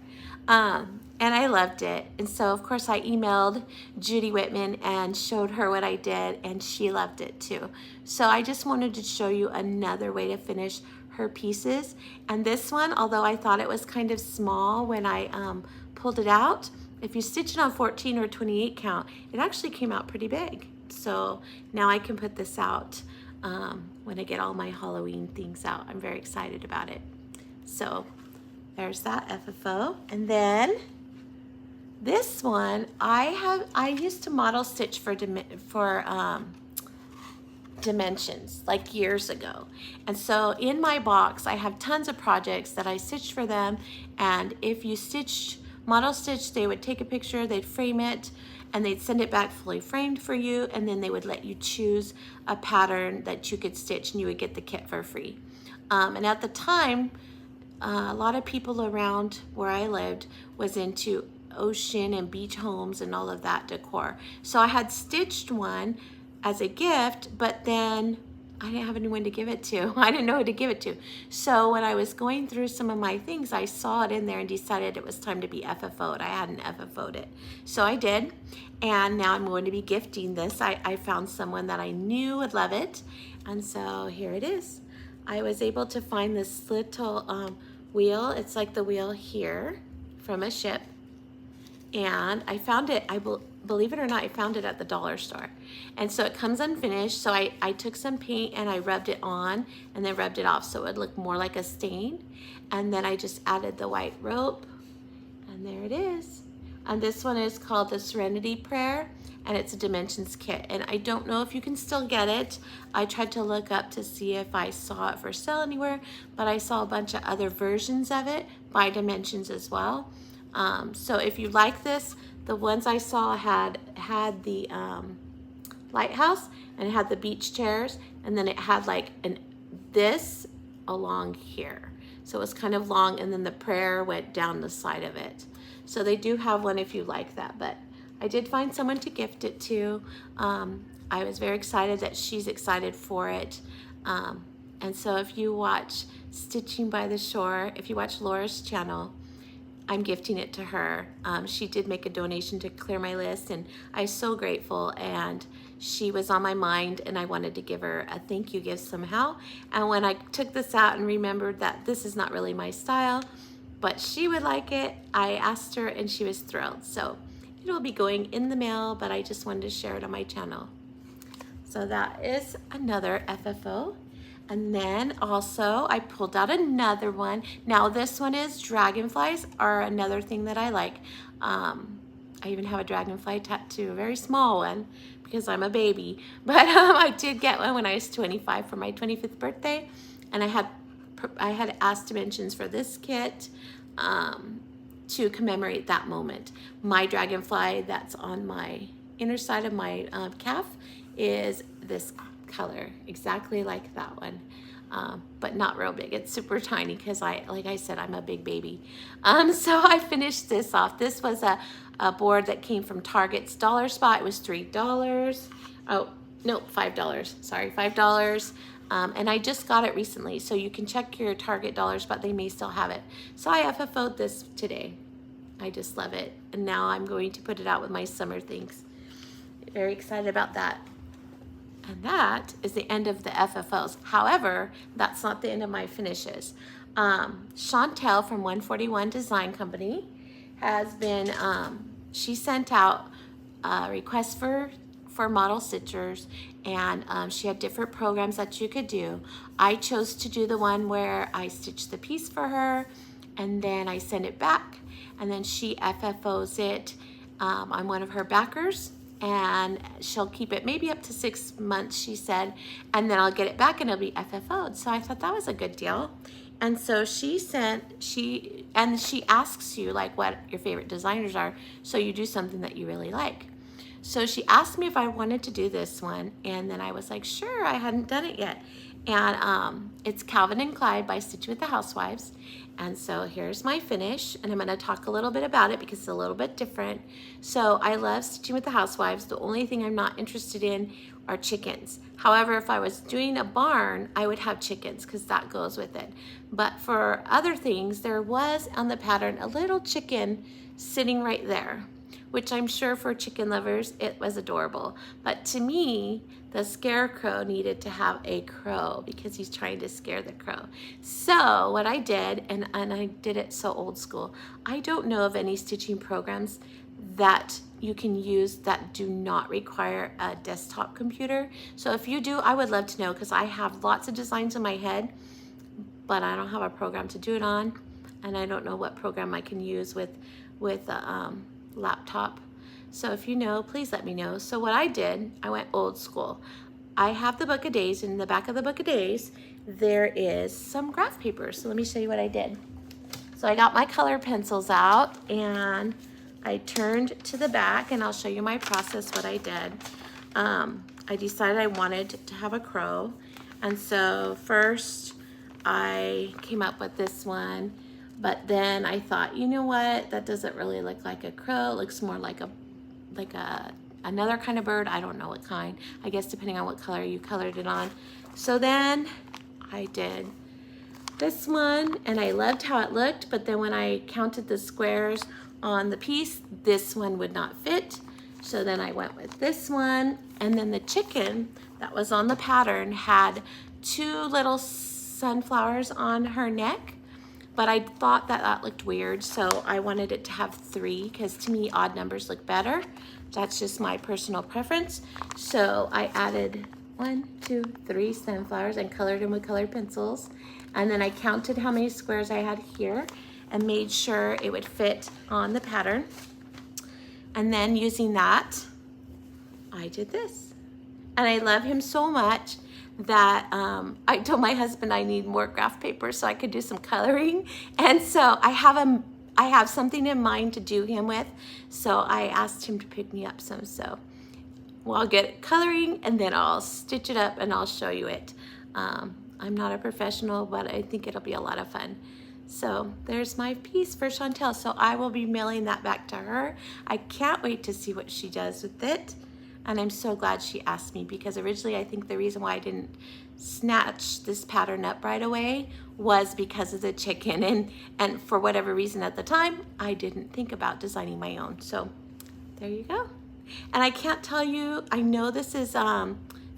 and I loved it. And so of course I emailed Judy Whitman and showed her what I did, and she loved it too. So I just wanted to show you another way to finish her pieces. And this one, although I thought it was kind of small when I pulled it out, if you stitch it on 14 or 28 count, it actually came out pretty big. So now I can put this out when I get all my Halloween things out. I'm very excited about it. So there's that FFO. And then this one, I used to model stitch for Dimensions like years ago. And so in my box, I have tons of projects that I stitched for them. And if you model stitch, they would take a picture, they'd frame it, and they'd send it back fully framed for you. And then they would let you choose a pattern that you could stitch, and you would get the kit for free. And at the time, a lot of people around where I lived was into ocean and beach homes and all of that decor. So I had stitched one as a gift, but then I didn't have anyone to give it to. I didn't know who to give it to. So when I was going through some of my things, I saw it in there and decided it was time to be FFO'd. I hadn't FFO'd it. So I did, and now I'm going to be gifting this. I found someone that I knew would love it, and so here it is. I was able to find this little wheel. It's like the wheel here from a ship, and I found it, believe it or not, I found it at the dollar store. And so it comes unfinished, so I took some paint and I rubbed it on and then rubbed it off so it would look more like a stain. And then I just added the white rope, and there it is. And this one is called the Serenity Prayer, and it's a Dimensions kit. And I don't know if you can still get it. I tried to look up to see if I saw it for sale anywhere, but I saw a bunch of other versions of it by Dimensions as well. So if you like this, the ones I saw had the lighthouse, and it had the beach chairs, and then it had like this along here. So it was kind of long, and then the prayer went down the side of it. So they do have one if you like that, but I did find someone to gift it to. I was very excited that she's excited for it. And so if you watch Stitching by the Shore, if you watch Laura's channel, I'm gifting it to her. She did make a donation to clear my list, and I'm so grateful, and she was on my mind, and I wanted to give her a thank you gift somehow. And when I took this out and remembered that this is not really my style, but she would like it, I asked her and she was thrilled. So it'll be going in the mail, but I just wanted to share it on my channel. So that is another FFO. And then also I pulled out another one. Now this one is Dragonflies are another thing that I like. I even have a Dragonfly Tattoo, a very small one because I'm a baby. But I did get one when I was 25 for my 25th birthday. And I had asked Dimensions for this kit to commemorate that moment. My dragonfly that's on my inner side of my calf is this color, exactly like that one, but not real big. It's super tiny because like I said, I'm a big baby. So I finished this off. This was a board that came from Target's dollar spot. It was $3. Oh, no, $5. Sorry, $5. And I just got it recently, so you can check your Target dollar spot. They may still have it. So I FFO'd this today. I just love it. And now I'm going to put it out with my summer things. Very excited about that. And that is the end of the FFOs. However, that's not the end of my finishes. Chantel from 141 Design Company has been, she sent out requests for model stitchers, and she had different programs that you could do. I chose to do the one where I stitched the piece for her, and then I send it back, and then she FFOs it. I'm one of her backers, and she'll keep it maybe up to 6 months, she said, and then I'll get it back and it'll be FFO'd. So I thought that was a good deal. And so she asks you like what your favorite designers are, so you do something that you really like. So she asked me if I wanted to do this one, and then I was like, sure, I hadn't done it yet. And it's Calvin and Clyde by Stitching with the Housewives. And so here's my finish, and I'm going to talk a little bit about it because it's a little bit different. So I love Stitching with the Housewives. The only thing I'm not interested in are chickens. However, if I was doing a barn, I would have chickens because that goes with it. But for other things, there was on the pattern a little chicken sitting right there, which I'm sure for chicken lovers, it was adorable. But to me, the scarecrow needed to have a crow because he's trying to scare the crow. So what I did, and I did it so old school, I don't know of any stitching programs that you can use that do not require a desktop computer. So if you do, I would love to know because I have lots of designs in my head, but I don't have a program to do it on, and I don't know what program I can use with a laptop. So if you know, please let me know. So what I did, I went old school. I have the book of days. In the back of the book of days, there is some graph paper. So let me show you what I did. So I got my color pencils out and I turned to the back, and I'll show you my process, what I did. I decided I wanted to have a crow. And so first I came up with this one, but then I thought, you know what, that doesn't really look like a crow. It looks more like another kind of bird. I don't know what kind, I guess depending on what color you colored it on. So then I did this one, and I loved how it looked, but then when I counted the squares on the piece, this one would not fit. So then I went with this one, and then the chicken that was on the pattern had 2 little sunflowers on her neck, but I thought that that looked weird, so I wanted it to have 3 because to me odd numbers look better. That's just my personal preference. So I added 1, 2, 3 sunflowers and colored them with colored pencils, and then I counted how many squares I had here and made sure it would fit on the pattern. And then using that, I did this. And I love him so much that I told my husband I need more graph paper so I could do some coloring. And so I have something in mind to do him with. So I asked him to pick me up some. So well, I'll get coloring and then I'll stitch it up and I'll show you it. I'm not a professional, but I think it'll be a lot of fun. So there's my piece for Chantel. So I will be mailing that back to her. I can't wait to see what she does with it. And I'm so glad she asked me, because originally I think the reason why I didn't snatch this pattern up right away was because of the chicken. And for whatever reason at the time, I didn't think about designing my own. So there you go. And I can't tell you, I know this is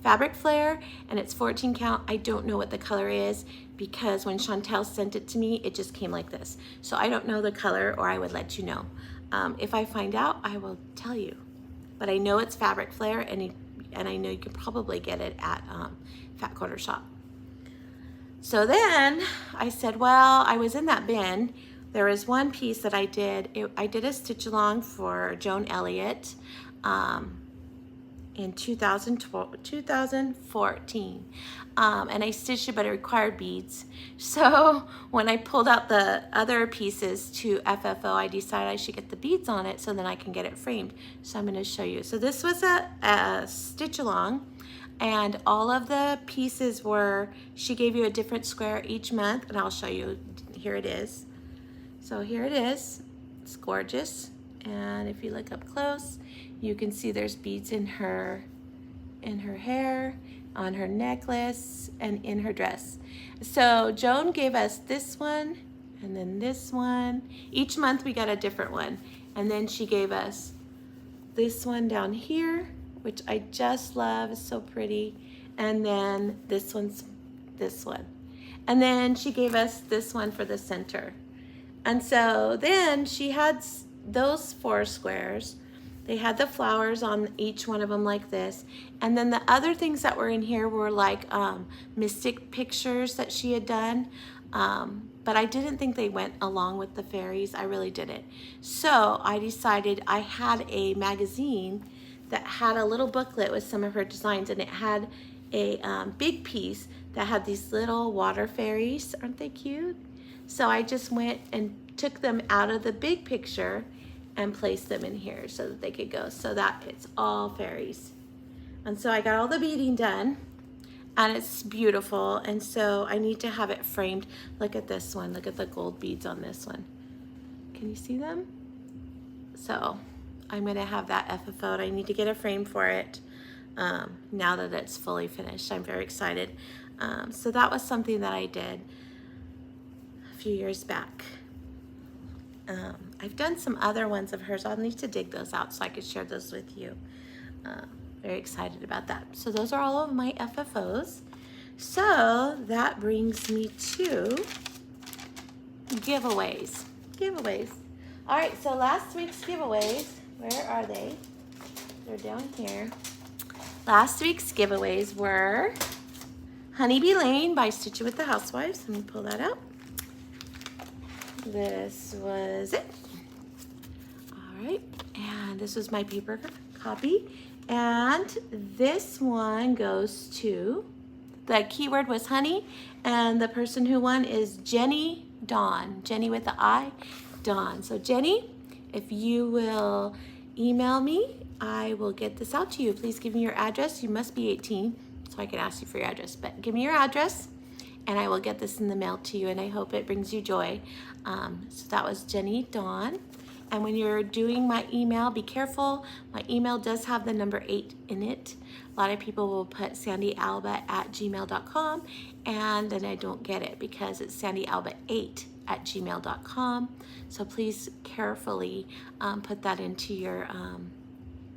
fabric flare and it's 14 count. I don't know what the color is because when Chantel sent it to me, it just came like this. So I don't know the color, or I would let you know. If I find out, I will tell you. But I know it's fabric flare, and I know you can probably get it at Fat Quarter Shop. So then I said, well, I was in that bin. There was one piece that I did. I did a stitch along for Joan Elliott in 2014. And I stitched it, but it required beads. So when I pulled out the other pieces to FFO, I decided I should get the beads on it so then I can get it framed. So I'm going to show you. So this was a stitch along, and all of the pieces were, she gave you a different square each month, and I'll show you. Here it is. So here it is. It's gorgeous. And if you look up close, you can see there's beads in her hair, on her necklace, and in her dress. So Joan gave us this one, and then this one. Each month we got a different one. And then she gave us this one down here, which I just love, it's so pretty. And then this one's this one. And then she gave us this one for the center. And so then she had those 4 squares. They had the flowers on each one of them like this. And then the other things that were in here were like mystic pictures that she had done. But I didn't think they went along with the fairies. I really didn't. So I decided, I had a magazine that had a little booklet with some of her designs, and it had a big piece that had these little water fairies. Aren't they cute? So I just went and took them out of the big picture and placed them in here so that they could go, so that it's all fairies. And so I got all the beading done, and it's beautiful. And so I need to have it framed. Look at this one. Look at the gold beads on this one. Can you see them? So I'm gonna have that FFO'd. I need to get a frame for it now that it's fully finished. I'm very excited. So that was something that I did a few years back. I've done some other ones of hers. I'll need to dig those out so I can share those with you. Very excited about that. So those are all of my FFOs. So that brings me to giveaways. All right, so last week's giveaways, where are they? They're down here. Last week's giveaways were Honeybee Lane by Stitch It with the Housewives. Let me pull that out. This was it. All right, and this was my paper copy. And this one goes to, the keyword was honey, and the person who won is Jenny Dawn. Jenny with the I, Dawn. So Jenny, if you will email me, I will get this out to you. Please give me your address. You must be 18, so I can ask you for your address. But give me your address, and I will get this in the mail to you, and I hope it brings you joy. So that was Jenny Dawn. And when you're doing my email, be careful. My email does have the number 8 in it. A lot of people will put sandyalba@gmail.com, and then I don't get it because it's sandyalba8@gmail.com. So please carefully put that into your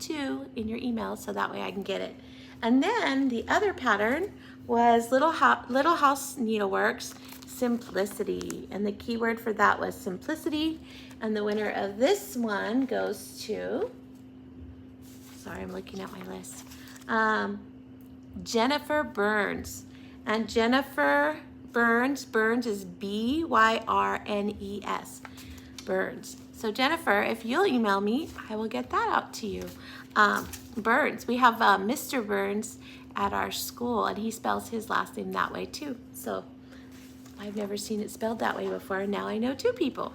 in your email so that way I can get it. And then the other pattern was Little House Needleworks Simplicity, and the keyword for that was simplicity. And the winner of this one goes to, sorry, I'm looking at my list, Jennifer Burns. And Jennifer Burns is B-Y-R-N-E-S, Burns. So Jennifer, if you'll email me, I will get that out to you. Burns, we have Mr. Burns at our school, and he spells his last name that way too. So I've never seen it spelled that way before, and now I know 2 people.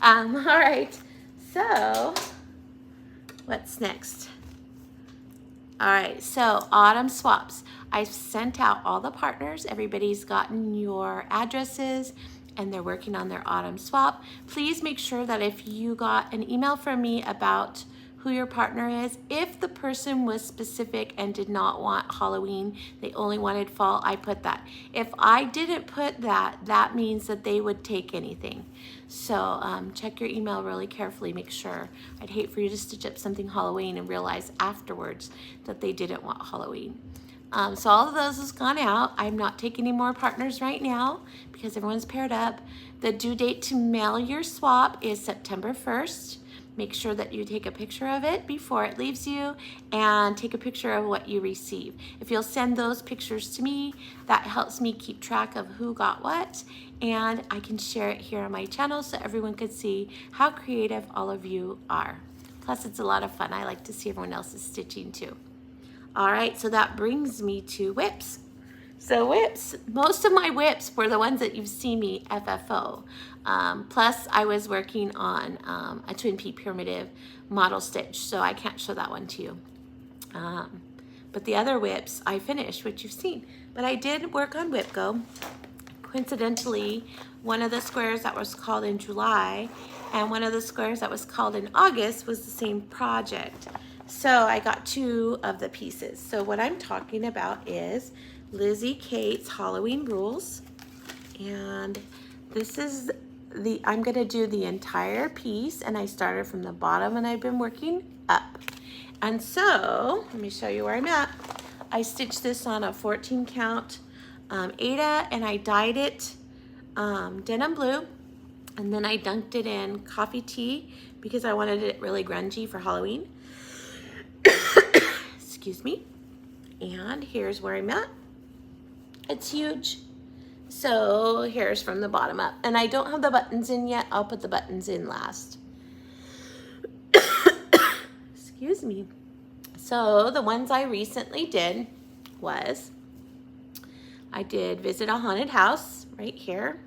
All right, so what's next? All right, so autumn swaps. I've sent out all the partners. Everybody's gotten your addresses, and they're working on their autumn swap. Please make sure that if you got an email from me about who your partner is, if the person was specific and did not want Halloween, they only wanted fall, I put that. If I didn't put that, that means that they would take anything. So check your email really carefully, make sure. I'd hate for you to stitch up something Halloween and realize afterwards that they didn't want Halloween. So all of those has gone out. I'm not taking any more partners right now because everyone's paired up. The due date to mail your swap is September 1st. Make sure that you take a picture of it before it leaves you and take a picture of what you receive. If you'll send those pictures to me, that helps me keep track of who got what, and I can share it here on my channel so everyone can see how creative all of you are. Plus, it's a lot of fun. I like to see everyone else's stitching too. All right, so that brings me to whips. So whips, most of my whips were the ones that you've seen me FFO. Plus I was working on a Twin Peak primitive model stitch, so I can't show that one to you. But the other whips I finished, which you've seen. But I did work on Whip Go. Coincidentally, one of the squares that was called in July and one of the squares that was called in August was the same project. So I got 2 of the pieces. So what I'm talking about is Lizzie Kate's Halloween Rules, and this is I'm gonna do the entire piece, and I started from the bottom and I've been working up. And so let me show you where I'm at. I stitched this on a 14 count Aida, and I dyed it denim blue, and then I dunked it in coffee tea because I wanted it really grungy for Halloween. Excuse me. And here's where I'm at. It's huge. So here's from the bottom up. And I don't have the buttons in yet. I'll put the buttons in last. Excuse me. So the ones I recently did was, I did Visit a Haunted House right here.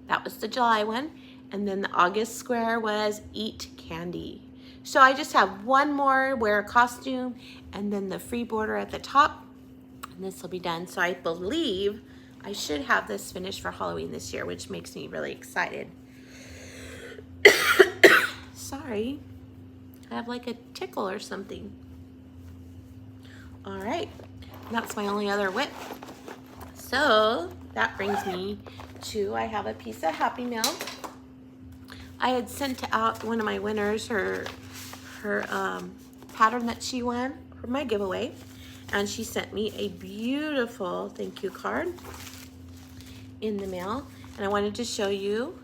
That was the July one. And then the August square was Eat Candy. So I just have one more, wear a costume, and then the free border at the top. And this will be done. So I believe I should have this finished for Halloween this year, which makes me really excited. Sorry, I have like a tickle or something. All right, that's my only other whip. So that brings me to, I have a piece of Happy Mail. I had sent out one of my winners her pattern that she won for my giveaway, and she sent me a beautiful thank you card in the mail, and I wanted to show you.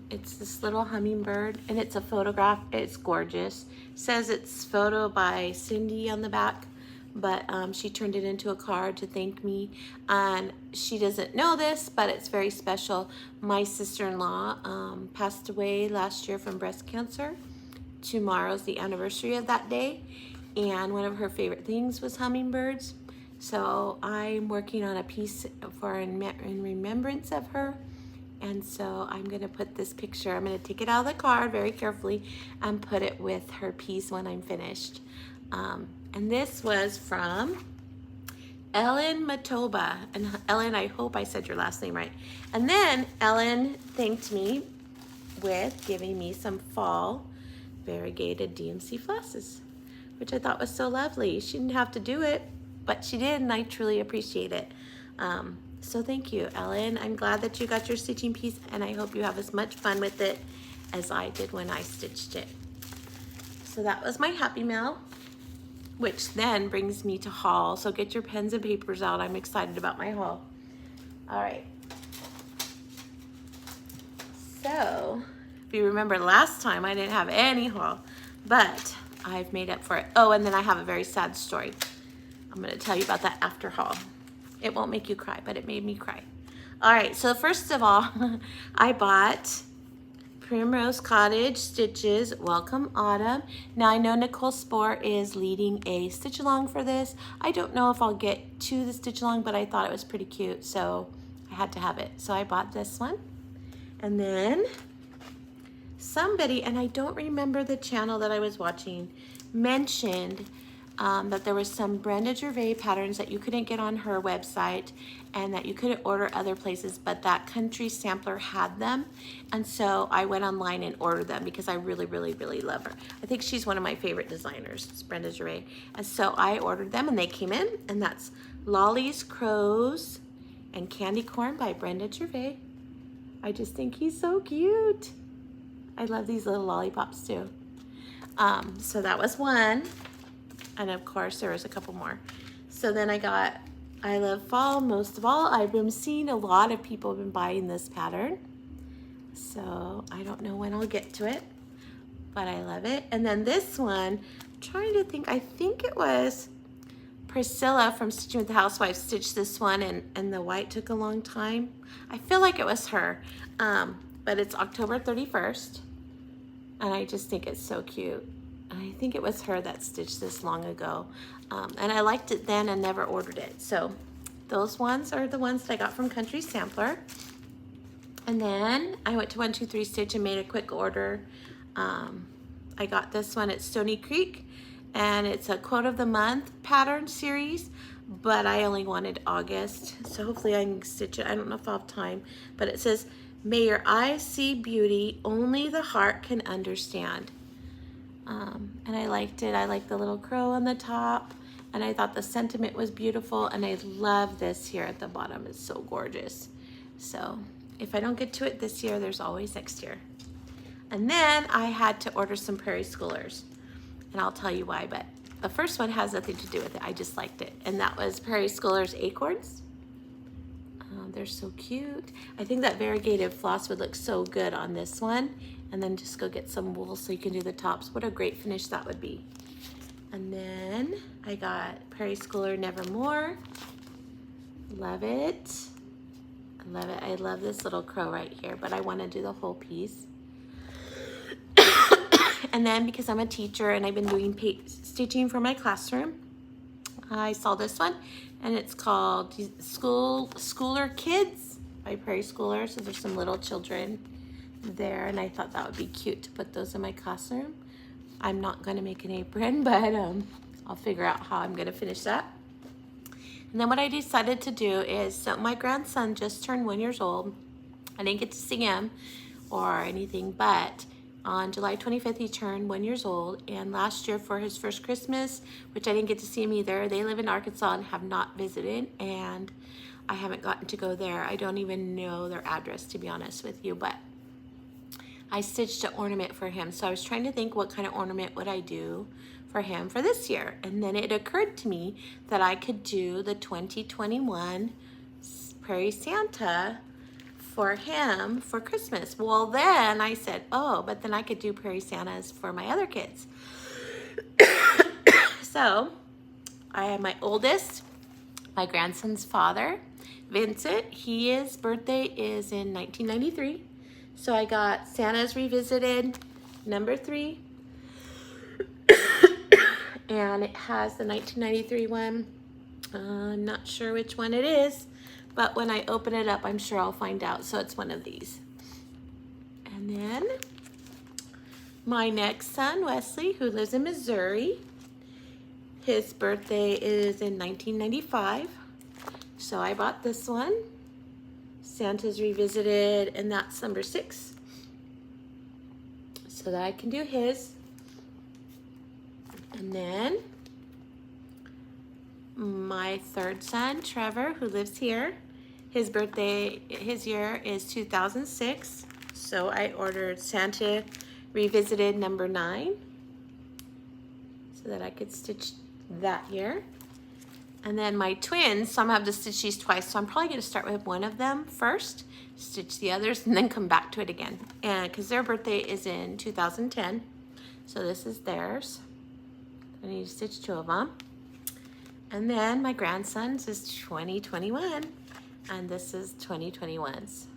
It's this little hummingbird, and it's a photograph. It's gorgeous. It says it's photo by Cindy on the back, but she turned it into a card to thank me, and she doesn't know this, but it's very special. My sister-in-law passed away last year from breast cancer. Tomorrow's the anniversary of that day, and one of her favorite things was hummingbirds. So I'm working on a piece for in remembrance of her. And so I'm gonna put this picture, I'm gonna take it out of the card very carefully and put it with her piece when I'm finished. And this was from Ellen Matoba. And Ellen, I hope I said your last name right. And then Ellen thanked me with giving me some fall variegated DMC flosses, which I thought was so lovely. She didn't have to do it, but she did, and I truly appreciate it. So thank you, Ellen. I'm glad that you got your stitching piece, and I hope you have as much fun with it as I did when I stitched it. So that was my Happy Mail, which then brings me to haul. So get your pens and papers out. I'm excited about my haul. All right. So if you remember last time, I didn't have any haul, but I've made up for it. Oh, and then I have a very sad story. I'm gonna tell you about that after haul. It won't make you cry, but it made me cry. All right, so first of all, I bought Primrose Cottage Stitches Welcome Autumn. Now I know Nicole Spohr is leading a stitch along for this. I don't know if I'll get to the stitch along, but I thought it was pretty cute, so I had to have it. So I bought this one. And then somebody, and I don't remember the channel that I was watching, mentioned that there was some Brenda Gervais patterns that you couldn't get on her website and that you couldn't order other places, but that Country Sampler had them. And so I went online and ordered them because I really, really, really love her. I think she's one of my favorite designers, it's Brenda Gervais. And so I ordered them and they came in, and that's Lollies, Crows, and Candy Corn by Brenda Gervais. I just think he's so cute. I love these little lollipops too. So that was one. And of course, there was a couple more. So then I got I Love Fall most of all. I've been seeing a lot of people have been buying this pattern. So I don't know when I'll get to it, but I love it. And then this one, I'm trying to think, I think it was Priscilla from Stitching with the Housewives stitched this one, and the white took a long time. I feel like it was her, but it's October 31st. And I just think it's so cute. I think it was her that stitched this long ago. And I liked it then and never ordered it. So those ones are the ones that I got from Country Sampler. And then I went to 123 Stitch and made a quick order. I got this one at Stony Creek, and it's a quote of the month pattern series, but I only wanted August. So hopefully I can stitch it. I don't know if I'll have time, but it says, "May your eyes see beauty only the heart can understand." And I liked it. I liked the little crow on the top, and I thought the sentiment was beautiful, and I love this here at the bottom. It's so gorgeous. So if I don't get to it this year, there's always next year. And then I had to order some Prairie Schoolers, and I'll tell you why, but the first one has nothing to do with it. I just liked it, and that was Prairie Schoolers Acorns. They're so cute. I think that variegated floss would look so good on this one, and then just go get some wool so you can do the tops. What a great finish that would be. And then I got Prairie Schooler Nevermore. Love it. I love it. I love this little crow right here, but I want to do the whole piece. And then because I'm a teacher and I've been doing stitching for my classroom, I saw this one, and it's called Schooler Kids by Prairie Schooler. So there's some little children there, and I thought that would be cute to put those in my classroom. I'm not going to make an apron, but I'll figure out how I'm going to finish that. And then what I decided to do is, so my grandson just turned 1 year old. I didn't get to see him or anything, but on July 25th, he turned 1 year old. And last year for his first Christmas, which I didn't get to see him either, they live in Arkansas and have not visited, and I haven't gotten to go there. I don't even know their address, to be honest with you, but I stitched an ornament for him. So I was trying to think, what kind of ornament would I do for him for this year? And then it occurred to me that I could do the 2021 Prairie Santa for him for Christmas. Well, then I said, oh, but then I could do Prairie Santas for my other kids. So I have my oldest, my grandson's father, Vincent. His birthday is in 1993. So I got Santa's Revisited number 3. And it has the 1993 one. I'm not sure which one it is, but when I open it up, I'm sure I'll find out. So it's one of these. And then my next son, Wesley, who lives in Missouri, his birthday is in 1995. So I bought this one, Santa's Revisited, and that's number 6. So that I can do his. And then my third son, Trevor, who lives here, his birthday, his year is 2006. So I ordered Santa Revisited number 9 so that I could stitch that here. And then my twins, so I'm gonna have to stitch these twice. So I'm probably gonna start with one of them first, stitch the others, and then come back to it again. And because their birthday is in 2010. So this is theirs. I need to stitch 2 of them. And then my grandson's is 2021, and this is 2021's.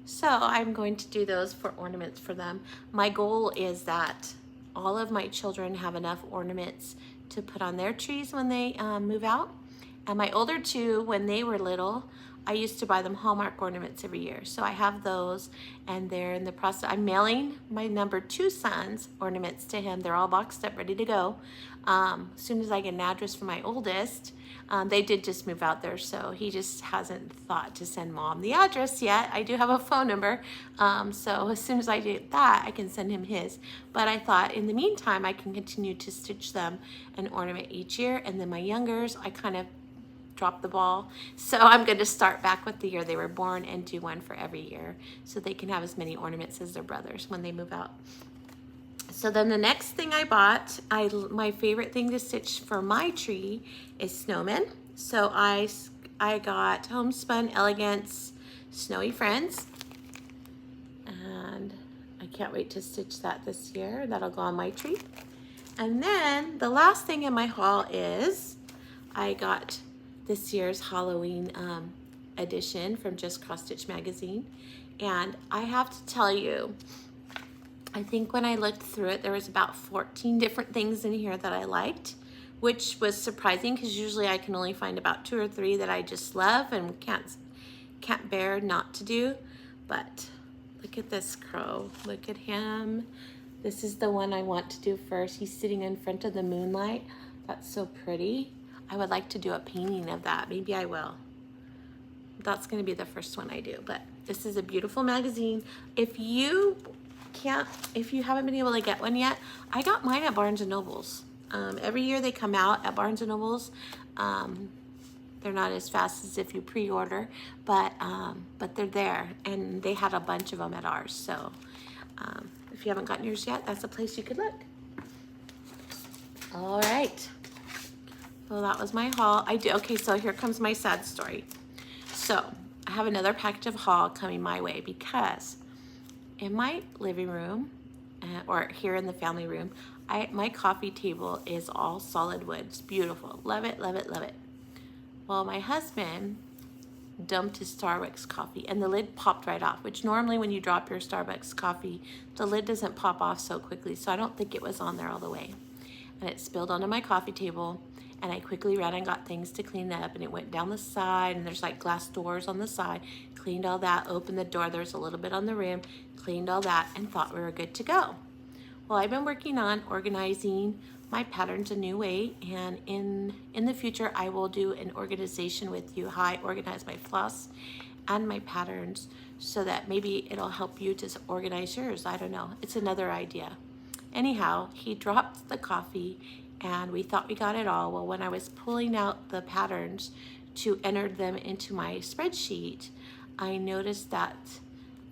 So I'm going to do those for ornaments for them. My goal is that all of my children have enough ornaments to put on their trees when they move out. And my older 2, when they were little, I used to buy them Hallmark ornaments every year. So I have those, and they're in the process. I'm mailing my number 2 son's ornaments to him. They're all boxed up, ready to go. As soon as I get an address for my oldest, they did just move out there, so he just hasn't thought to send mom the address yet. I do have a phone number, so as soon as I get that, I can send him his. But I thought in the meantime, I can continue to stitch them an ornament each year. And then my youngers, I kind of dropped the ball. So I'm going to start back with the year they were born and do one for every year so they can have as many ornaments as their brothers when they move out. So then the next thing I bought, my favorite thing to stitch for my tree is Snowmen. So I got Homespun Elegance Snowy Friends, and I can't wait to stitch that this year. That'll go on my tree. And then the last thing in my haul is I got this year's Halloween edition from Just Cross Stitch magazine. And I have to tell you, I think when I looked through it, there was about 14 different things in here that I liked, which was surprising because usually I can only find about 2 or 3 that I just love and can't bear not to do. But look at this crow. Look at him. This is the one I want to do first. He's sitting in front of the moonlight. That's so pretty. I would like to do a painting of that. Maybe I will. That's going to be the first one I do. But this is a beautiful magazine. If you haven't been able to get one yet, I got mine at Barnes & Noble's. Every year they come out at Barnes & Noble's. They're not as fast as if you pre-order, but they're there, and they had a bunch of them at ours. So if you haven't gotten yours yet, that's a place you could look. All right. Well, that was my haul. Okay, so here comes my sad story. So I have another package of haul coming my way because in my living room, or here in the family room, my coffee table is all solid wood. It's beautiful. Love it, love it, love it. Well, my husband dumped his Starbucks coffee and the lid popped right off, which normally when you drop your Starbucks coffee, the lid doesn't pop off so quickly. So I don't think it was on there all the way. And it spilled onto my coffee table, and I quickly ran and got things to clean it up, and it went down the side, and there's like glass doors on the side. Cleaned all that, opened the door, there's a little bit on the rim, cleaned all that, and thought we were good to go. Well, I've been working on organizing my patterns a new way, and in the future I will do an organization with you, how I organize my floss and my patterns, so that maybe it'll help you to organize yours. I don't know. It's another idea. Anyhow, he dropped the coffee and we thought we got it all. Well, when I was pulling out the patterns to enter them into my spreadsheet, I noticed that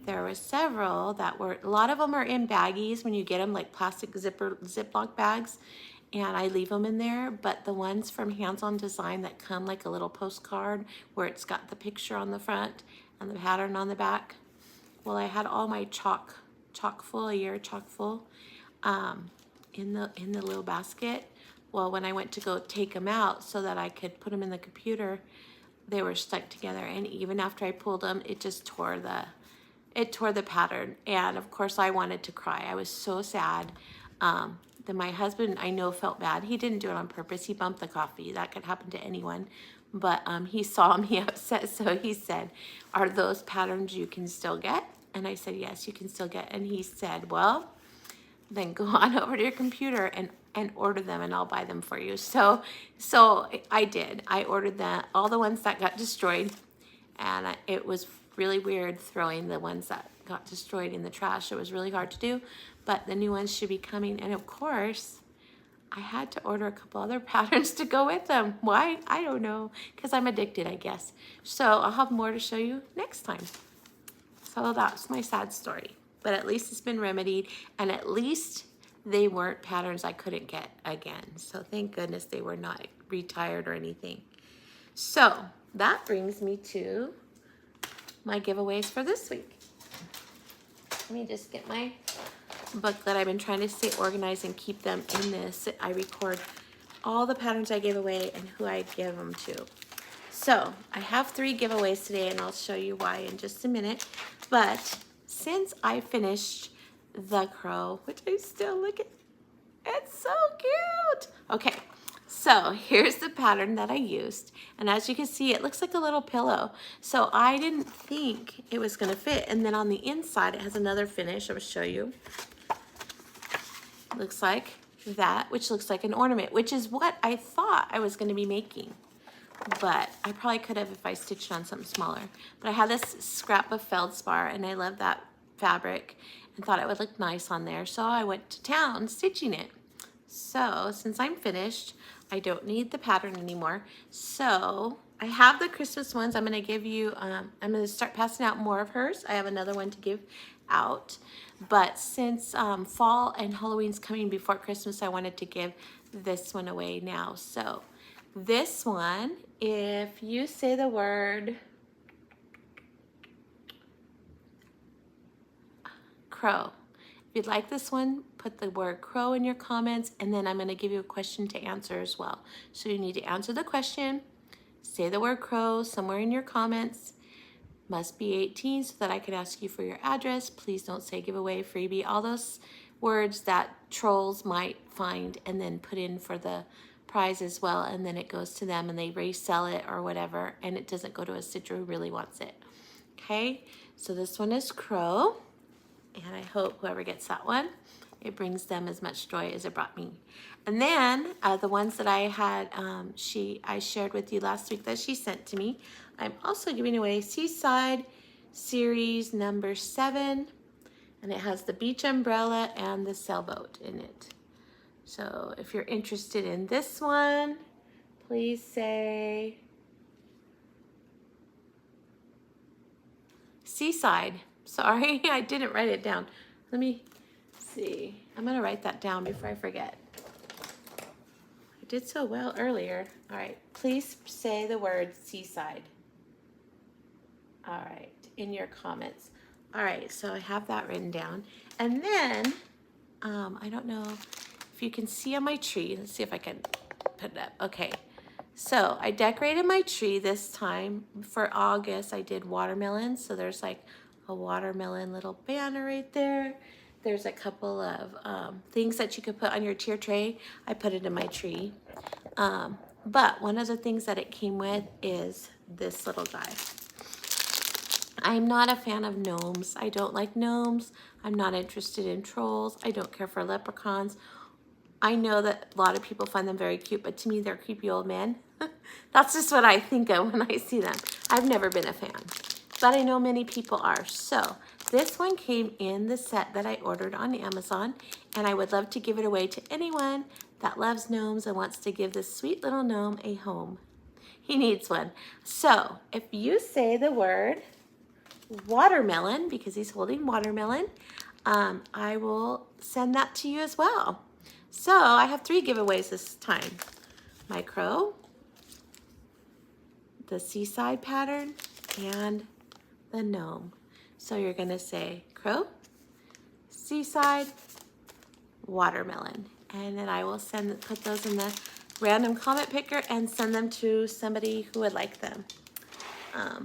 there were several that were, a lot of them are in baggies when you get them, like plastic Ziploc bags, and I leave them in there. But the ones from Hands On Design that come like a little postcard where it's got the picture on the front and the pattern on the back, well, I had all my chock full, a year chock full, in the little basket. Well, when I went to go take them out so that I could put them in the computer, they were stuck together, and even after I pulled them, it just tore the pattern. And of course I wanted to cry. I was so sad. Then my husband, I know, felt bad. He didn't do it on purpose. He bumped the coffee. That could happen to anyone. But he saw me upset, so he said, "Are those patterns you can still get?" And I said, "Yes, you can still get." And he said, "Well, then go on over to your computer and order them, and I'll buy them for you." So I did. I ordered all the ones that got destroyed, and it was really weird throwing the ones that got destroyed in the trash. It was really hard to do, but the new ones should be coming. And of course, I had to order a couple other patterns to go with them. Why? I don't know, because I'm addicted, I guess. So I'll have more to show you next time. So that's my sad story, but at least it's been remedied, and at least they weren't patterns I couldn't get again. So thank goodness they were not retired or anything. So that brings me to my giveaways for this week. Let me just get my book that I've been trying to stay organized and keep them in this. I record all the patterns I give away and who I give them to. So I have 3 giveaways today, and I'll show you why in just a minute. But since I finished the crow, which I still look at, it's so cute. Okay, so here's the pattern that I used. And as you can see, it looks like a little pillow. So I didn't think it was gonna fit. And then on the inside, it has another finish. I will show you. Looks like that, which looks like an ornament, which is what I thought I was gonna be making. But I probably could have if I stitched on something smaller. But I had this scrap of feldspar, and I love that fabric and thought it would look nice on there. So I went to town stitching it. So since I'm finished, I don't need the pattern anymore. So I have the Christmas ones. I'm gonna give you, I'm gonna start passing out more of hers. I have another one to give out. But since fall and Halloween's coming before Christmas, I wanted to give this one away now. So this one, if you say the word crow, if you'd like this one, put the word crow in your comments, and then I'm going to give you a question to answer as well. So you need to answer the question, say the word crow somewhere in your comments, must be 18 so that I can ask you for your address. Please don't say giveaway, freebie, all those words that trolls might find and then put in for the prize as well, and then it goes to them and they resell it or whatever, and it doesn't go to a stitcher who really wants it. Okay, so this one is crow, and I hope whoever gets that one, it brings them as much joy as it brought me. And then the ones that I had, I shared with you last week that she sent to me. I'm also giving away Seaside Series number 7, and it has the beach umbrella and the sailboat in it. So if you're interested in this one, please say Seaside. Sorry, I didn't write it down. Let me see. I'm gonna write that down before I forget. I did so well earlier. All right, please say the word Seaside. All right, in your comments. All right, so I have that written down. And then, I don't know if you can see on my tree. Let's see if I can put it up. Okay, so I decorated my tree this time. For August, I did watermelons. So there's like a watermelon little banner right there. There's a couple of things that you could put on your tier tray. I put it in my tree. But one of the things that it came with is this little guy. I'm not a fan of gnomes. I don't like gnomes. I'm not interested in trolls. I don't care for leprechauns. I know that a lot of people find them very cute, but to me, they're creepy old men. That's just what I think of when I see them. I've never been a fan, but I know many people are. So this one came in the set that I ordered on Amazon, and I would love to give it away to anyone that loves gnomes and wants to give this sweet little gnome a home. He needs one. So if you say the word watermelon, because he's holding watermelon, I will send that to you as well. So I have 3 giveaways this time. My crow, the seaside pattern, and the gnome. So you're gonna say crow, seaside, watermelon. And then I will put those in the random comment picker and send them to somebody who would like them. I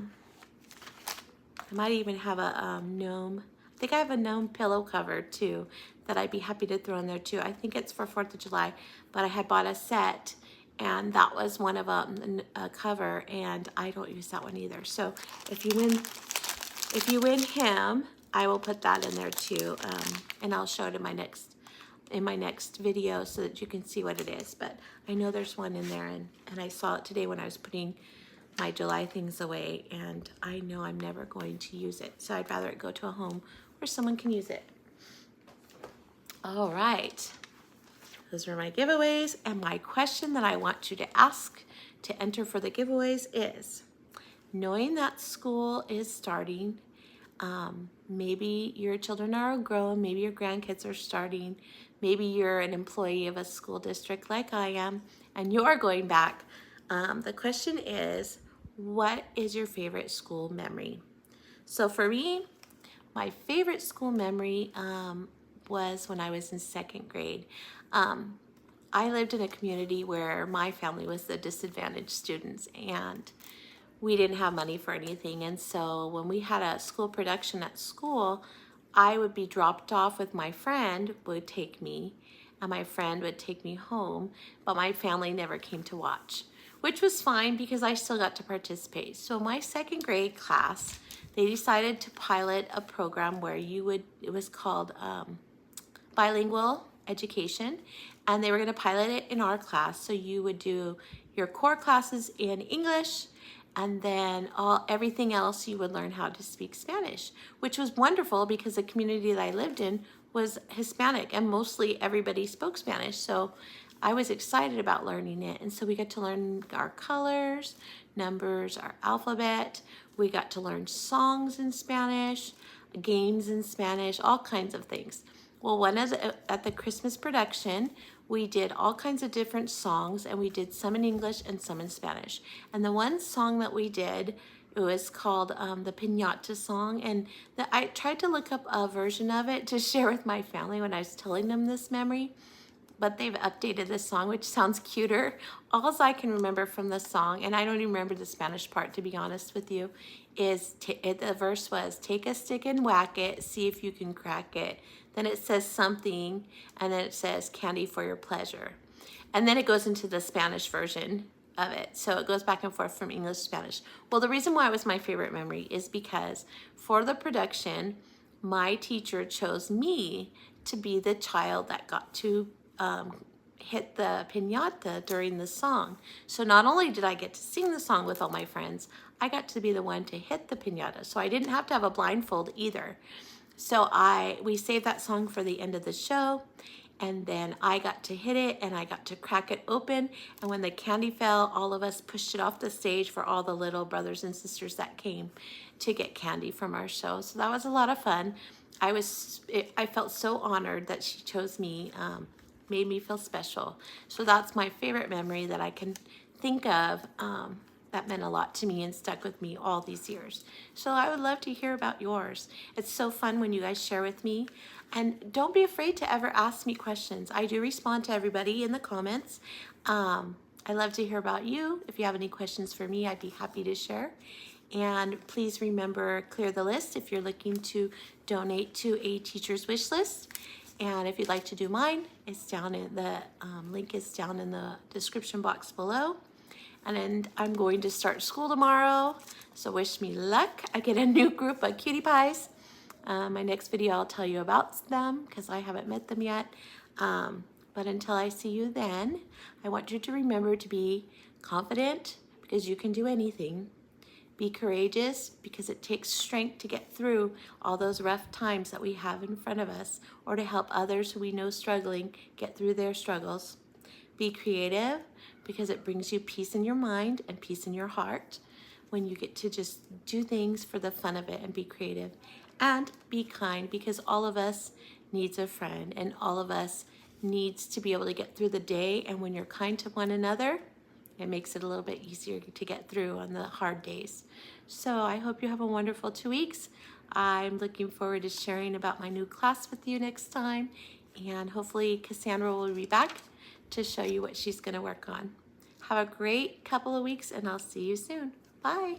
might even have a gnome. I think I have a gnome pillow cover too that I'd be happy to throw in there too. I think it's for 4th of July, but I had bought a set and that was one of a cover, and I don't use that one either. So if you win him, I will put that in there too, and I'll show it in my next video so that you can see what it is. But I know there's one in there, and I saw it today when I was putting my July things away, and I know I'm never going to use it. So I'd rather it go to a home where someone can use it. All right, those are my giveaways, and my question that I want you to ask to enter for the giveaways is, knowing that school is starting, maybe your children are grown, maybe your grandkids are starting, maybe you're an employee of a school district like I am, and you're going back. The question is, what is your favorite school memory? So for me, my favorite school memory was when I was in 2nd grade. I lived in a community where my family was the disadvantaged students, and we didn't have money for anything. And so when we had a school production at school, I would be dropped off with my friend would take me, and my friend would take me home, but my family never came to watch, which was fine because I still got to participate. So my 2nd grade class, they decided to pilot a program where it was called bilingual education, and they were going to pilot it in our class. So you would do your core classes in English, and then everything else you would learn how to speak Spanish, which was wonderful because the community that I lived in was Hispanic and mostly everybody spoke Spanish. So I was excited about learning it. And so we got to learn our colors, numbers, our alphabet. We got to learn songs in Spanish, games in Spanish, all kinds of things. Well, at the Christmas production, we did all kinds of different songs, and we did some in English and some in Spanish. And the one song that we did, it was called the Pinata Song, and I tried to look up a version of it to share with my family when I was telling them this memory, but they've updated this song, which sounds cuter. All I can remember from the song, and I don't even remember the Spanish part, to be honest with you, is the verse was, take a stick and whack it, see if you can crack it. Then it says something, and then it says candy for your pleasure. And then it goes into the Spanish version of it. So it goes back and forth from English to Spanish. Well, the reason why it was my favorite memory is because for the production, my teacher chose me to be the child that got to hit the pinata during the song. So not only did I get to sing the song with all my friends, I got to be the one to hit the pinata. So I didn't have to have a blindfold either. So we saved that song for the end of the show, and then I got to hit it and I got to crack it open. And when the candy fell, all of us pushed it off the stage for all the little brothers and sisters that came to get candy from our show. So that was a lot of fun. I felt so honored that she chose me, made me feel special. So that's my favorite memory that I can think of that meant a lot to me and stuck with me all these years. So I would love to hear about yours. It's so fun when you guys share with me. And don't be afraid to ever ask me questions. I do respond to everybody in the comments. I love to hear about you. If you have any questions for me, I'd be happy to share. And please remember, clear the list if you're looking to donate to a teacher's wish list. And if you'd like to do mine, it's down in the link is down in the description box below. And I'm going to start school tomorrow, so wish me luck. I get a new group of cutie pies. My next video I'll tell you about them because I haven't met them yet. But until I see you then, I want you to remember to be confident because you can do anything. Be courageous because it takes strength to get through all those rough times that we have in front of us, or to help others who we know struggling get through their struggles. Be creative because it brings you peace in your mind and peace in your heart when you get to just do things for the fun of it and be creative. And be kind because all of us needs a friend, and all of us needs to be able to get through the day. And when you're kind to one another, it makes it a little bit easier to get through on the hard days. So I hope you have a wonderful 2 weeks. I'm looking forward to sharing about my new class with you next time. And hopefully Cassandra will be back to show you what she's going to work on. Have a great couple of weeks, and I'll see you soon. Bye.